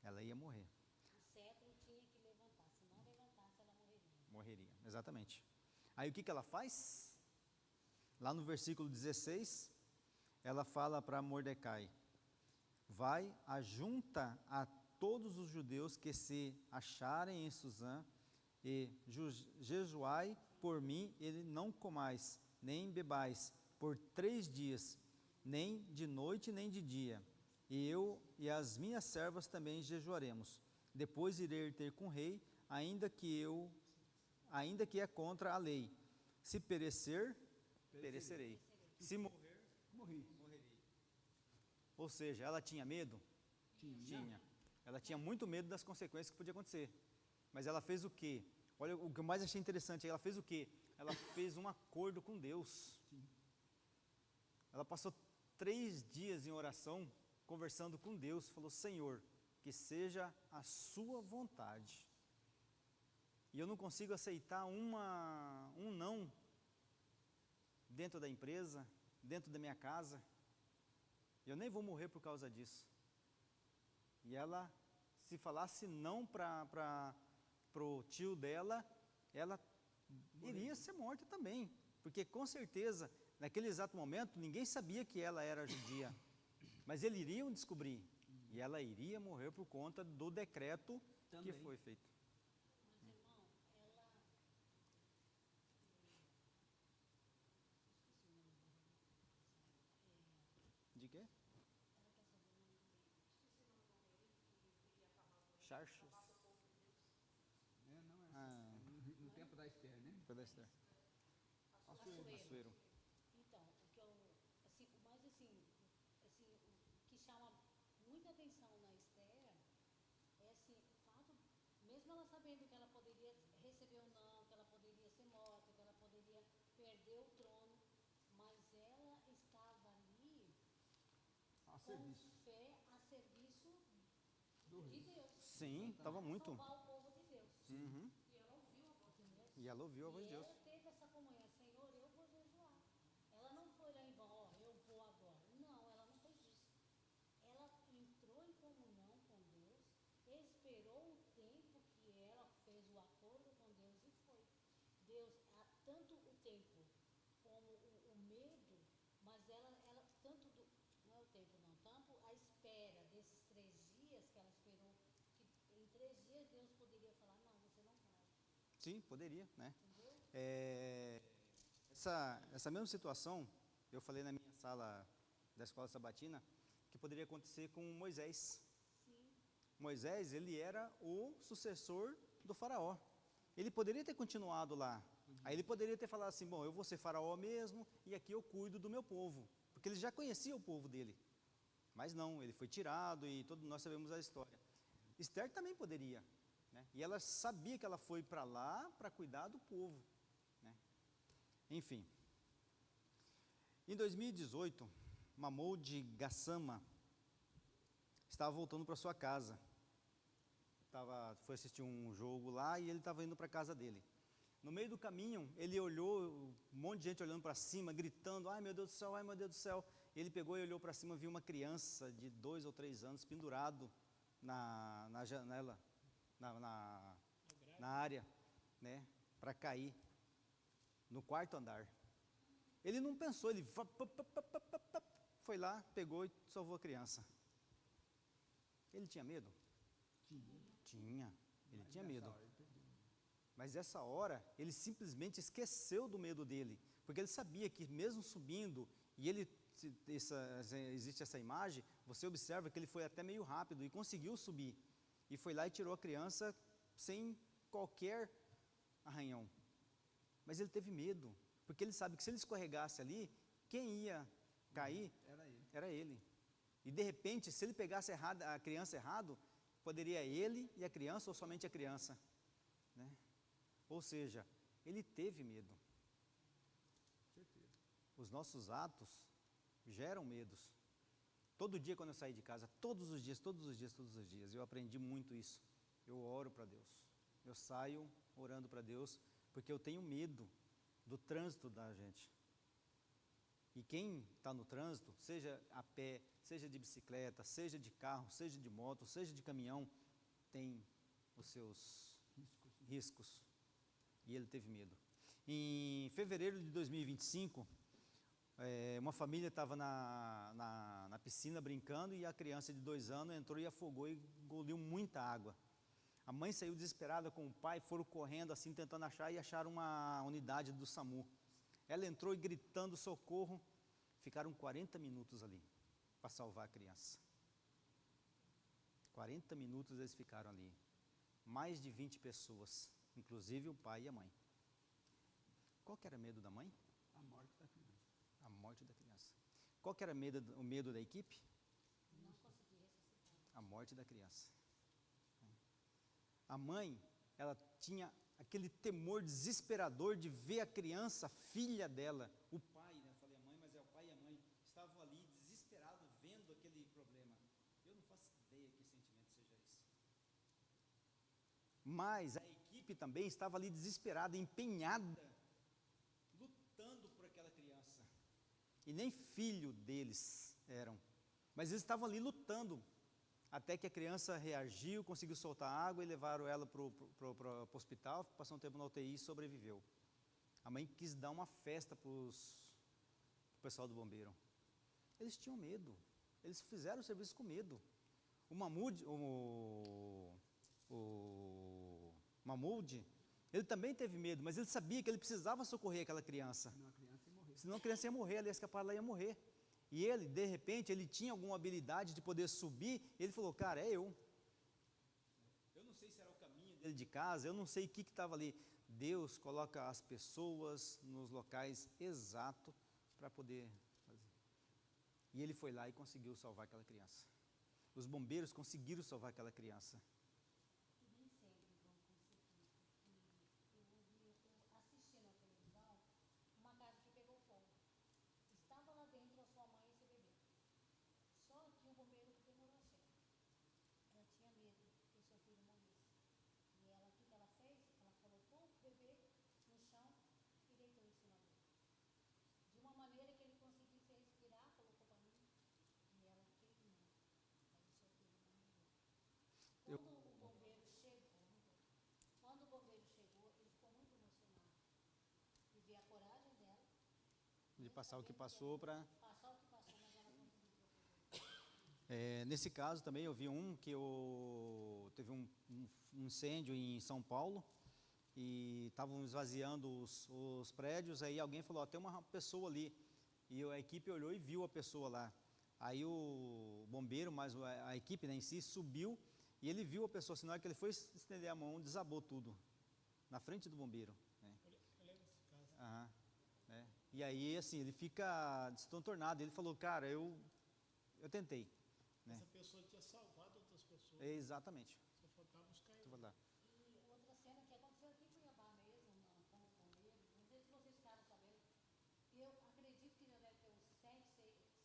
Ela ia morrer. O cetro tinha que levantar, se não levantasse, ela morreria. Morreria, exatamente. Aí o que ela faz? Lá no versículo 16, ela fala para Mordecai: vai, ajunta a todos os judeus que se acharem em Suzã e jejuai por mim, e não comais, nem bebais, por 3 dias, nem de noite nem de dia. E eu e as minhas servas também jejuaremos. Depois irei ter com o rei, ainda que é contra a lei. Se perecer, perecerei. Se morrer, morrerei. Ou seja, ela tinha medo? Tinha. Ela tinha muito medo das consequências que podia acontecer. Mas ela fez o quê? Olha, o que eu mais achei interessante, ela fez o quê? Ela fez um acordo com Deus. Ela passou 3 dias em oração, conversando com Deus, falou: Senhor, que seja a sua vontade. E eu não consigo aceitar um não dentro da empresa, dentro da minha casa. Eu nem vou morrer por causa disso. E ela, se falasse não para o tio dela, ela iria ser morta também. Porque com certeza, naquele exato momento, ninguém sabia que ela era judia. Mas eles iriam descobrir. E ela iria morrer por conta do decreto que foi feito. Mas, irmão, ela. Esqueci o nome dela. De quê? Ela quer saber o nome dele. Esqueci o nome do homem aí, que queria acabar com Charches. acabar com o povo de Deus. No tempo da Esther, né? Foi da Esther. Assuero. Então, o que eu. Assim, o mais o que chama muita atenção na Esther é assim, o fato, mesmo ela sabendo que ela poderia receber ou não, que ela poderia ser morta, que ela poderia perder o trono, mas ela estava ali com fé a serviço de Deus. Sim, estava muito. Salvar o povo de Deus. Uhum. E ela ouviu a voz de Deus. E ela ouviu a voz de Deus. E ela teve essa comunhão, Senhor, eu vou jejuar. Ela não foi lá em vão, ó, eu vou agora. Não, ela não fez isso. Ela entrou em comunhão com Deus, esperou o tempo que ela fez o acordo com Deus e foi. Deus, tanto o tempo como o medo, mas ela tanto do, não é o tempo não, tanto a espera desses 3 dias que ela esperou, que em 3 dias Deus poderia falar, não, você não vai. Sim, poderia, né? Entendeu? Essa mesma situação, eu falei na minha sala da escola sabatina, que poderia acontecer com Moisés. Sim. Moisés, ele era o sucessor do faraó. Ele poderia ter continuado lá. Aí ele poderia ter falado assim, bom, eu vou ser faraó mesmo, e aqui eu cuido do meu povo. Porque ele já conhecia o povo dele. Mas não, ele foi tirado e todos nós sabemos a história. Esther também poderia, né? E ela sabia que ela foi para lá para cuidar do povo, né? Enfim. Em 2018, Mahmoud Gassama estava voltando para sua casa. Foi assistir um jogo lá e ele estava indo para a casa dele. No meio do caminho, ele olhou, um monte de gente olhando para cima, gritando, ai meu Deus do céu, ai meu Deus do céu. Ele pegou e olhou para cima, viu uma criança de 2 ou 3 anos pendurado na janela, na área, né, para cair, no 4º andar. Ele não pensou, ele foi lá, pegou e salvou a criança. Ele tinha medo? Tinha, ele tinha medo. Mas essa hora, ele simplesmente esqueceu do medo dele, porque ele sabia que mesmo subindo, e existe essa imagem, você observa que ele foi até meio rápido e conseguiu subir, e foi lá e tirou a criança sem qualquer arranhão. Mas ele teve medo, porque ele sabe que se ele escorregasse ali, quem ia cair era ele. E de repente, se ele pegasse a criança errado, poderia ele e a criança, ou somente a criança, né? Ou seja, ele teve medo. Os nossos atos geram medos. Todo dia quando eu saí de casa, todos os dias, eu aprendi muito isso. Eu oro para Deus. Eu saio orando para Deus, porque eu tenho medo do trânsito da gente. E quem está no trânsito, seja a pé, seja de bicicleta, seja de carro, seja de moto, seja de caminhão, tem os seus riscos. E ele teve medo. Em fevereiro de 2025, uma família estava na piscina brincando e a criança de 2 anos entrou e afogou e engoliu muita água. A mãe saiu desesperada com o pai, foram correndo assim, tentando achar, e acharam uma unidade do SAMU. Ela entrou e gritando socorro, ficaram 40 minutos ali para salvar a criança. 40 minutos eles ficaram ali. Mais de 20 pessoas, inclusive o pai e a mãe. Qual que era o medo da mãe? A morte da criança. A morte da criança. Qual que era o medo da equipe? Não consegui ressuscitar. A morte da criança. A mãe, ela tinha aquele temor desesperador de ver a criança, a filha dela, o pai, né? Eu falei a mãe, mas é o pai e a mãe, estavam ali desesperados vendo aquele problema. Eu não faço ideia que sentimento seja esse. Mas a equipe também estava ali desesperada, empenhada, lutando por aquela criança. E nem filho deles eram, mas eles estavam ali lutando, até que a criança reagiu, conseguiu soltar água e levaram ela para o hospital, passou um tempo na UTI e sobreviveu. A mãe quis dar uma festa para o pessoal do bombeiro. Eles tinham medo, eles fizeram o serviço com medo. O Mahmoud, ele também teve medo, mas ele sabia que ele precisava socorrer aquela criança. Senão a criança ia morrer, ela ia escapar, ela ia morrer. E ele, de repente, ele tinha alguma habilidade de poder subir, ele falou, cara, é eu. Eu não sei se era o caminho dele de casa, eu não sei o que estava ali. Deus coloca as pessoas nos locais exatos para poder fazer. E ele foi lá e conseguiu salvar aquela criança. Os bombeiros conseguiram salvar aquela criança. E nem sempre vão conseguir, porque eu assisti na televisão uma casa que pegou fogo. Estava lá dentro a sua mãe e seu bebê. Só que o bombeiro demorou a chegar. Ela tinha medo que o seu filho morresse. E ela, o que ela fez? Ela colocou o bebê no chão e deitou em cima dele. De uma maneira que ele conseguisse respirar, colocou para mim. E ela queimou. Mas o seu filho não morreu. Quando o bombeiro chegou, ele ficou muito emocionado. E ver a coragem dela. De passar o que passou para... Passar o que passou, mas ela conseguiu proteger. Nesse caso também eu vi teve um incêndio em São Paulo e estavam esvaziando os prédios, aí alguém falou, tem uma pessoa ali, e a equipe olhou e viu a pessoa lá. Aí o bombeiro, mas a equipe, né, em si, subiu e ele viu a pessoa, senão que ele foi estender a mão, desabou tudo, na frente do bombeiro. Né? Eu lembro desse caso. Aham, né? E aí, assim, ele fica destornado, ele falou, cara, eu tentei. Né? Essa pessoa tinha salvado outras pessoas. Exatamente. Só faltava buscar ele. E outra cena que aconteceu aqui em Cuiabá mesmo, com os bombeiros, não sei se vocês ficaram sabendo, eu acredito que já deve ter uns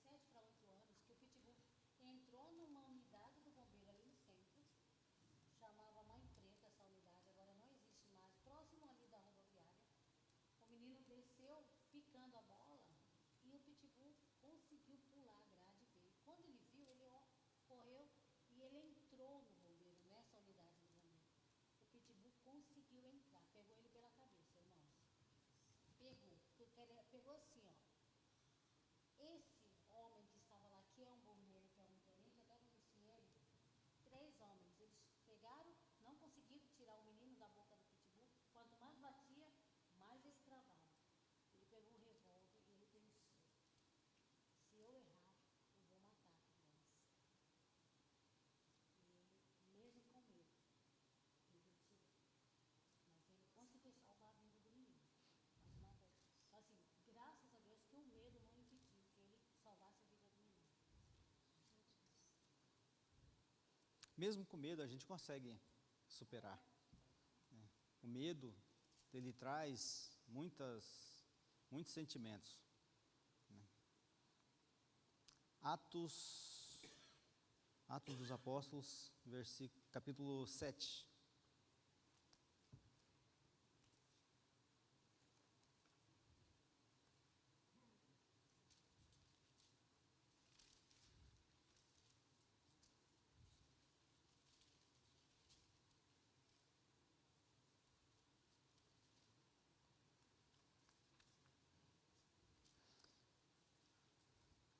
7 para 8 anos, que o Pitbull entrou numa unidade do bombeiro ali no centro, chamava Mãe Preta essa unidade, agora não existe mais, próximo ali da rodoviária. O menino desceu picando a bola e o Pitbull conseguiu pular a grade e veio. Quando ele viu, ele correu e ele entrou no bombeiro, nessa unidade do bombeiro. O Pitbull conseguiu entrar, pegou ele pela cabeça, irmãos. Pegou assim, ó. Esse homem que estava lá, que é um bombeiro, que é um tenente, até conheci ele, 3 homens, eles pegaram, não conseguiram tirar o menino da boca do Pitbull, quanto mais batia, mais ele travava. Ele pegou um revólver e ele pensou, se eu errar, eu vou matar a criança. E ele, mesmo com medo, ele tirou. Mas ele conseguiu salvar a vida do menino. Então, assim, graças a Deus que o medo não impediu que ele salvasse a vida do menino. Mesmo com medo, a gente consegue superar. Né? O medo, ele traz muitos sentimentos. Né? Atos dos Apóstolos, capítulo 7.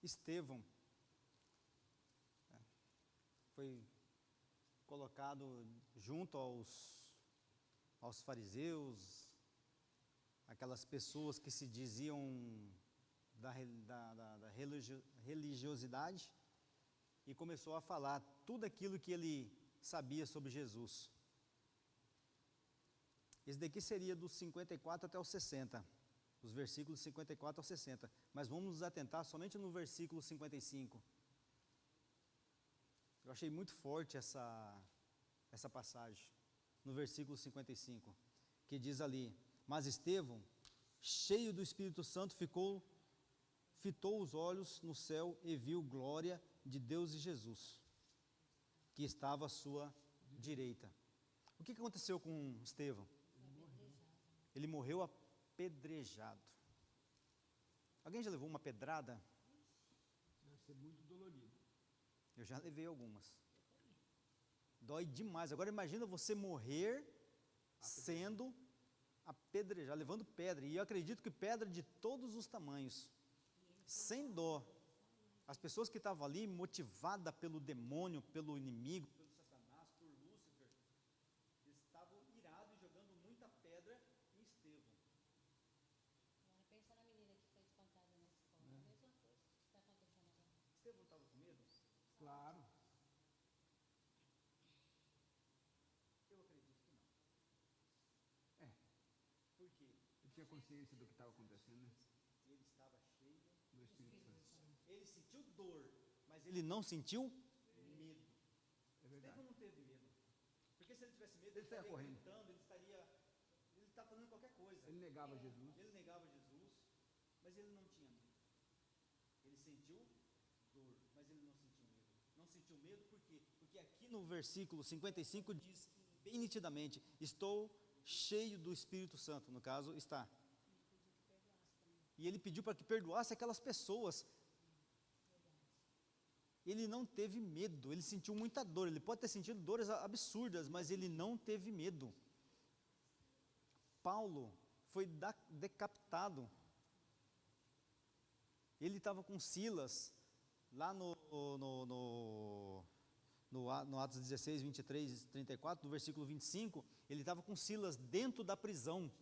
Estevão foi colocado junto aos fariseus, aquelas pessoas que se diziam da religiosidade, e começou a falar tudo aquilo que ele sabia sobre Jesus. Esse daqui seria dos 54 até os 60. Os versículos 54 ao 60, mas vamos nos atentar somente no versículo 55. Eu achei muito forte essa passagem. no versículo 55, que diz ali: mas Estevão, cheio do Espírito Santo, fitou os olhos no céu e viu glória de Deus e Jesus, que estava à sua direita. O que aconteceu com Estevão? Ele morreu apedrejado. Alguém já levou uma pedrada? Deve ser muito dolorido. Eu já levei algumas. Dói demais. Agora imagina você morrer sendo apedrejado, levando pedra. E eu acredito que pedra de todos os tamanhos, sem dó. As pessoas que estavam ali, motivadas pelo demônio, pelo inimigo, pelo Satanás, por Lúcifer, estavam irados e jogando muita pedra em Estevão. Agora pensa na menina que foi espancada na escola. A mesma coisa que está acontecendo agora. Estevão estava com medo? Claro. Eu acredito que não. É. Por quê? Ele tinha consciência do que estava acontecendo, né? Ele estava cheio Do Espírito Santo. Ele sentiu dor, mas ele não sentiu medo. É verdade. Estevão não teve medo. Porque se ele tivesse medo, Ele estaria correndo. gritando, ele está fazendo qualquer coisa. Ele negava Jesus. Ele negava Jesus, mas ele não tinha medo. Ele sentiu dor, mas ele não sentiu medo. Não sentiu medo por quê? Porque aqui no versículo 55 diz bem nitidamente: estou cheio do Espírito Santo. No caso, está. E ele pediu para que perdoasse aquelas pessoas. Ele não teve medo, ele sentiu muita dor. Ele pode ter sentido dores absurdas, mas ele não teve medo. Paulo foi decapitado. Ele estava com Silas, lá no Atos 16, 23 e 34, no versículo 25, ele estava com Silas dentro da prisão.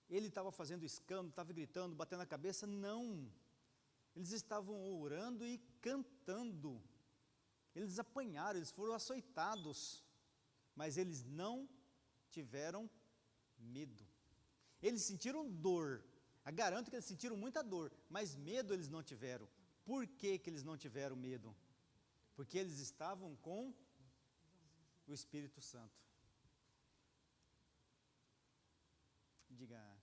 Ele estava fazendo escândalo, estava gritando, batendo a cabeça. Não, eles estavam orando e cantando. Eles apanharam, eles foram açoitados, mas eles não tiveram medo. Eles sentiram dor, eu garanto que eles sentiram muita dor, mas medo eles não tiveram. Por que eles não tiveram medo? Porque eles estavam com o Espírito Santo. Diga.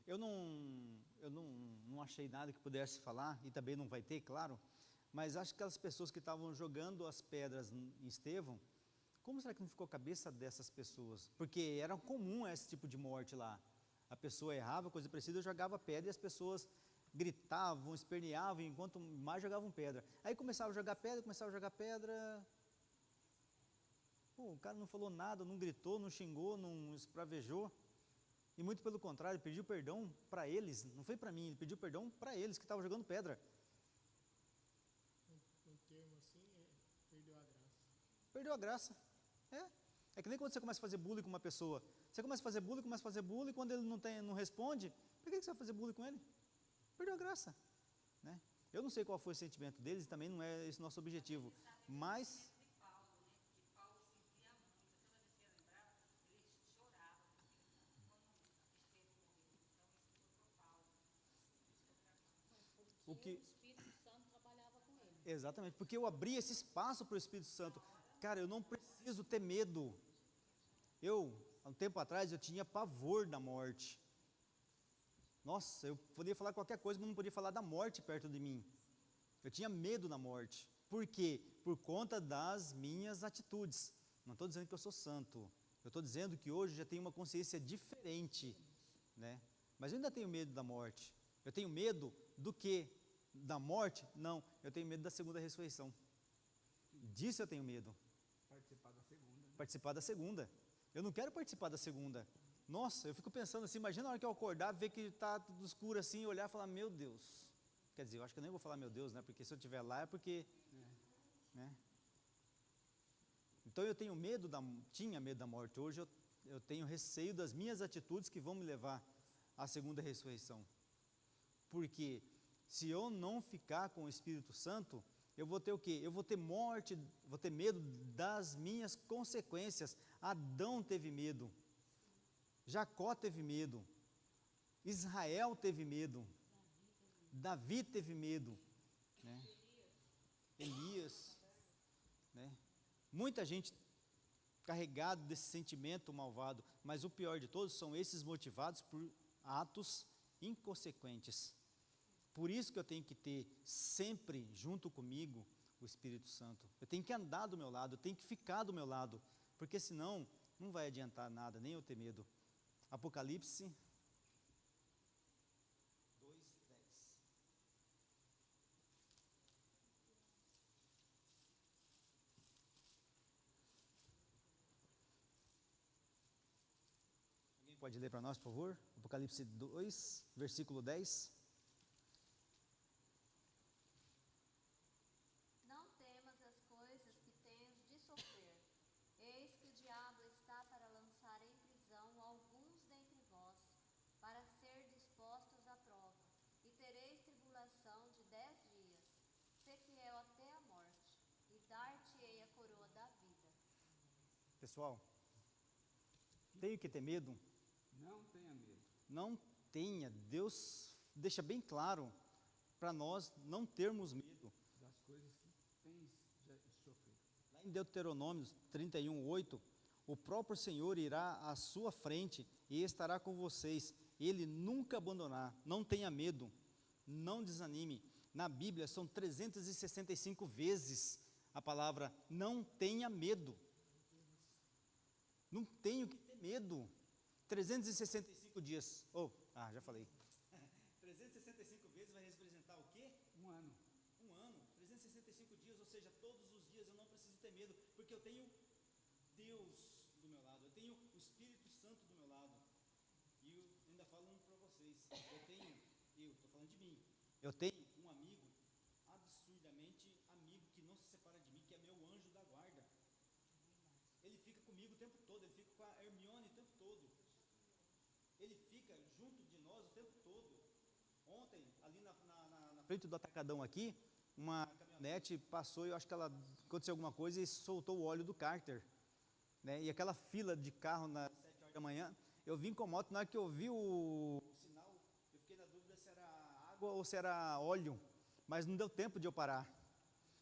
Eu não achei nada que pudesse falar, e também não vai ter, claro, mas acho que aquelas pessoas que estavam jogando as pedras em Estevão, como será que não ficou a cabeça dessas pessoas? Porque era comum esse tipo de morte lá. A pessoa errava, coisa parecida, jogava pedra e as pessoas gritavam, esperneavam, enquanto mais jogavam pedra. Aí começava a jogar pedra. Pô, o cara não falou nada, não gritou, não xingou, não espravejou. E muito pelo contrário, ele pediu perdão para eles, não foi para mim, ele pediu perdão para eles que estavam jogando pedra. Um termo assim, perdeu a graça. Perdeu a graça. É que nem quando você começa a fazer bullying com uma pessoa. Você começa a fazer bullying, quando ele não responde, por que você vai fazer bullying com ele? Perdeu a graça. Né? Eu não sei qual foi o sentimento deles, e também não é esse nosso objetivo. Mas... Porque o Espírito Santo trabalhava com ele. Exatamente, porque eu abri esse espaço para o Espírito Santo. Cara, eu não preciso ter medo. Há um tempo atrás, eu tinha pavor da morte. Nossa, eu podia falar qualquer coisa, mas não podia falar da morte perto de mim. Eu tinha medo da morte. Por quê? Por conta das minhas atitudes. Não estou dizendo que eu sou santo. Eu estou dizendo que hoje eu já tenho uma consciência diferente, né? Mas eu ainda tenho medo da morte. Eu tenho medo do quê? Da morte? Não, eu tenho medo da segunda ressurreição. Disso eu tenho medo. Participar da segunda. Né? Participar da segunda. Eu não quero participar da segunda. Nossa, eu fico pensando assim, imagina a hora que eu acordar, ver que está tudo escuro assim, olhar e falar, meu Deus. Quer dizer, eu acho que eu nem vou falar meu Deus, né? Porque se eu estiver lá é porque... Né? Então eu tinha medo da morte. Hoje eu tenho receio das minhas atitudes que vão me levar à segunda ressurreição. Por quê? Se eu não ficar com o Espírito Santo, eu vou ter o quê? Eu vou ter morte, vou ter medo das minhas consequências. Adão teve medo, Jacó teve medo, Israel teve medo, Davi teve medo, né? Elias, né? Muita gente carregado desse sentimento malvado, mas o pior de todos são esses motivados por atos inconsequentes. Por isso que eu tenho que ter sempre junto comigo o Espírito Santo. Eu tenho que andar do meu lado, eu tenho que ficar do meu lado, porque senão não vai adiantar nada, nem eu ter medo. Apocalipse 2:10. Alguém pode ler para nós, por favor? Apocalipse 2, versículo 10. Não temas as coisas que tens de sofrer. Eis que o diabo está para lançar em prisão alguns dentre vós, para ser dispostos à prova, e tereis tribulação de 10 dias. Sê fiel até a morte, e dar-te-ei a coroa da vida. Pessoal, tenho que ter medo? Não tenha medo. Não tenha. Deus deixa bem claro para nós não termos medo. Das coisas que tens de sofrer. Lá em Deuteronômio 31:8, o próprio Senhor irá à sua frente e estará com vocês. Ele nunca abandonará. Não tenha medo, não desanime. Na Bíblia são 365 vezes a palavra não tenha medo. Não tenho que ter medo. 365 dias. Já falei. 365 vezes vai representar o quê? Um ano. Um ano, 365 dias, ou seja, todos os dias eu não preciso ter medo, porque eu tenho Deus do meu lado, eu tenho o Espírito Santo do meu lado. E eu ainda falo para vocês, estou falando de mim, eu tenho um amigo, absurdamente amigo, que não se separa de mim, que é meu anjo da guarda. Ele fica comigo o tempo todo, ele fica com a Hermione o tempo todo. Ele fica junto de nós o tempo todo. Ontem, ali na frente do Atacadão aqui, uma caminhonete passou e eu acho que aconteceu alguma coisa e soltou o óleo do cárter, né? E aquela fila de carro nas 7 horas da manhã, eu vim com a moto, na hora que eu vi o sinal, eu fiquei na dúvida se era água ou se era óleo, mas não deu tempo de eu parar.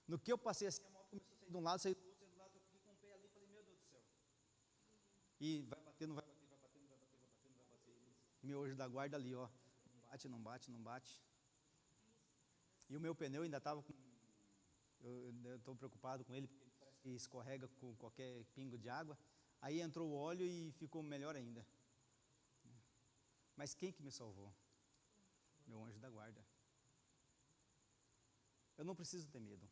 No que eu passei assim, a moto começou a sair de um lado, sair do outro, eu fiquei com o pé ali e falei, meu Deus do céu. E vai bater, não vai bater, vai bater, não vai bater, vai bater, não vai bater. E meu anjo da guarda ali, ó, não bate, não bate, não bate. E o meu pneu ainda estava com... Eu estou preocupado com ele, porque ele parece que escorrega com qualquer pingo de água. Aí entrou o óleo e ficou melhor ainda. Mas quem que me salvou? Meu anjo da guarda. Eu não preciso ter medo.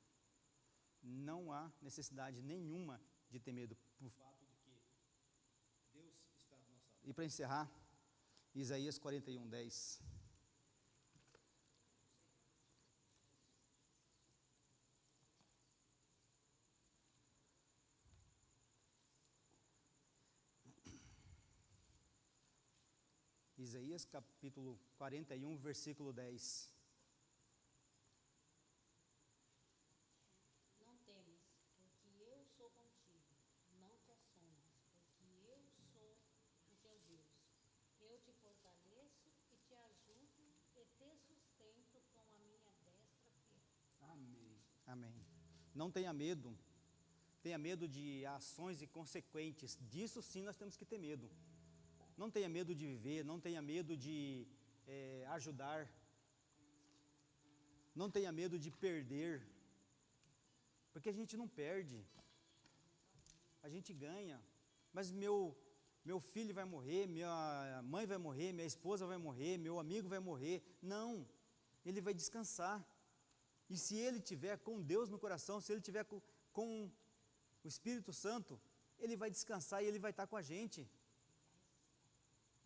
Não há necessidade nenhuma de ter medo, por fato de que Deus está do nosso lado. E para encerrar, Isaías 41:10. Isaías capítulo 41, versículo 10. Não temas, porque eu sou contigo. Não te assombres, porque eu sou o teu Deus. Eu te fortaleço e te ajudo e te sustento com a minha destra fiel. Amém. Amém. Não tenha medo. Tenha medo de ações inconsequentes. Disso sim nós temos que ter medo. Não tenha medo de viver, não tenha medo de ajudar. Não tenha medo de perder. Porque a gente não perde. A gente ganha. Mas meu filho vai morrer, minha mãe vai morrer, minha esposa vai morrer, meu amigo vai morrer. Não. Ele vai descansar. E se ele tiver com Deus no coração, se ele tiver com o Espírito Santo, ele vai descansar e ele vai estar com a gente.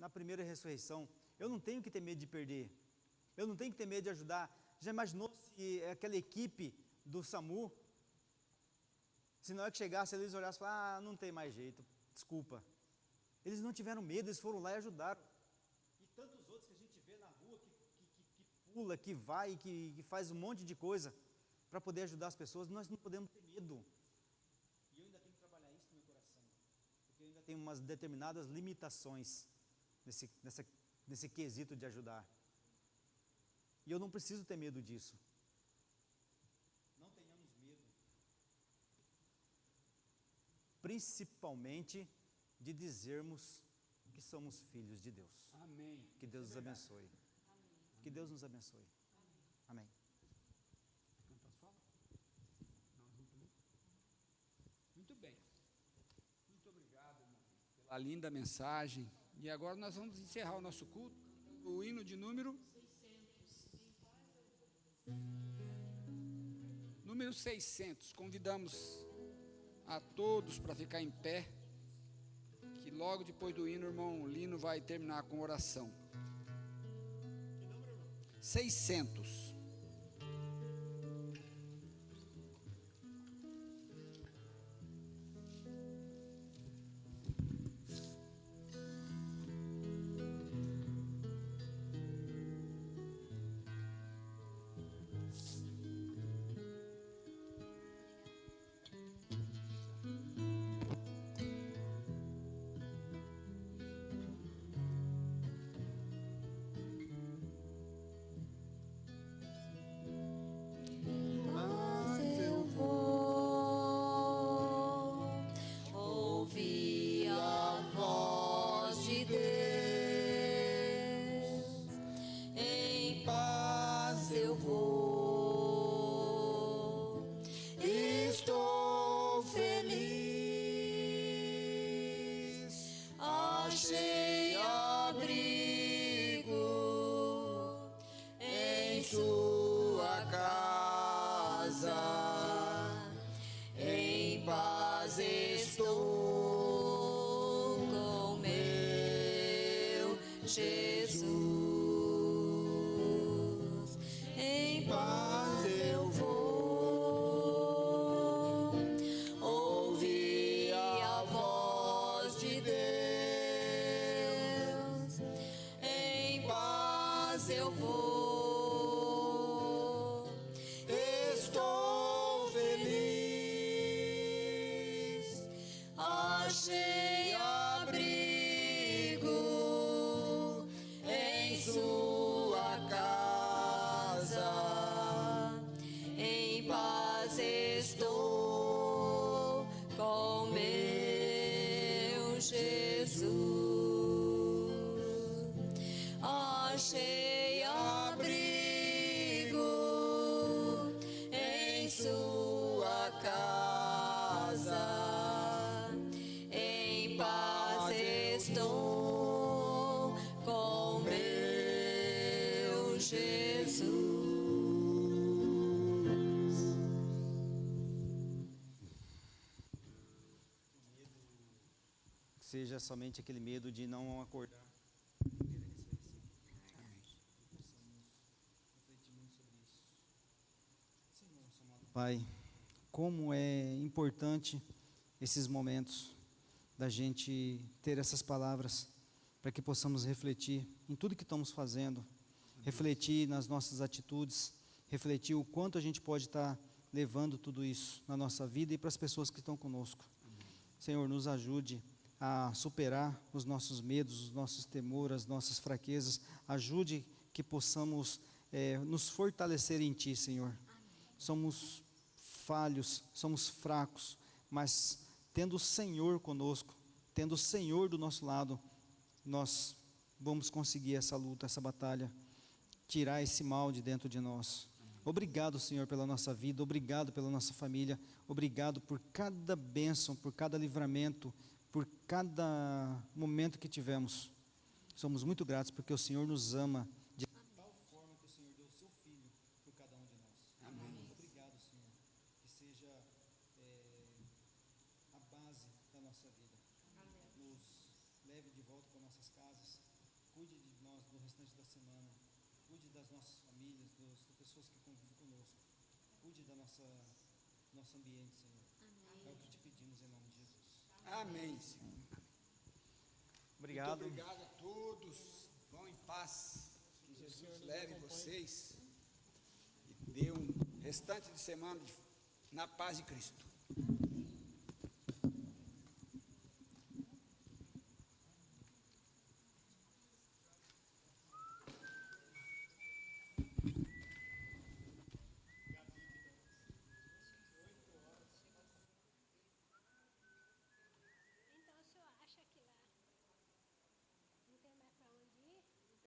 Na primeira ressurreição, eu não tenho que ter medo de perder, eu não tenho que ter medo de ajudar. Já imaginou se aquela equipe do SAMU, se na hora que chegasse eles olhassem e falassem, não tem mais jeito, desculpa. Eles não tiveram medo, eles foram lá e ajudaram. E tantos outros que a gente vê na rua que pula, que vai, que faz um monte de coisa para poder ajudar as pessoas. Nós não podemos ter medo. E eu ainda tenho que trabalhar isso no meu coração, porque eu ainda tenho umas determinadas limitações nesse quesito de ajudar. E eu não preciso ter medo disso. Não tenhamos medo, principalmente de dizermos que somos filhos de Deus. Amém. Que Deus nos abençoe. Que Deus nos abençoe. Amém. Muito bem. Muito obrigado, irmão, pela linda mensagem. E agora nós vamos encerrar o nosso culto. O hino de número 600. Convidamos a todos para ficar em pé, que logo depois do hino, o irmão Lino vai terminar com oração. 600. Mas eu vou ouvir a voz de Deus, em paz eu vou, estou feliz, achei abrigo em sua casa, em paz estou com meu Jesus, em paz eu vou ouvir a voz de Deus, em paz eu vou, estou feliz, achei abrigo em sua casa, em paz estou com meu Jesus, achei abrigo em sua casa, em paz estou com meu Jesus. Que seja somente aquele medo de não acordar. Pai, como é importante esses momentos da gente ter essas palavras para que possamos refletir em tudo que estamos fazendo, refletir nas nossas atitudes, refletir o quanto a gente pode estar levando tudo isso na nossa vida e para as pessoas que estão conosco. Senhor, nos ajude a superar os nossos medos, os nossos temores, as nossas fraquezas. Ajude que possamos nos fortalecer em Ti, Senhor. Somos falhos, somos fracos, mas tendo o Senhor conosco, tendo o Senhor do nosso lado, nós vamos conseguir essa luta, essa batalha, tirar esse mal de dentro de nós. Obrigado, Senhor, pela nossa vida, obrigado pela nossa família, obrigado por cada bênção, por cada livramento, por cada momento que tivemos. Somos muito gratos porque o Senhor nos ama de tal forma que o Senhor deu o seu Filho por cada um de nós. Amém. Obrigado, Senhor, que seja a base da nossa vida. Nos leve de volta para nossas casas, cuide de nós no restante da semana, cuide das nossas famílias, das pessoas que convivem conosco, cuide da nosso ambiente, Senhor. Amém. É o que te pedimos em nome de Jesus. Amém, Senhor. Obrigado. Muito obrigado a todos. Vão em paz. Que Jesus Jesus leve vocês e dê um restante de semana na paz de Cristo.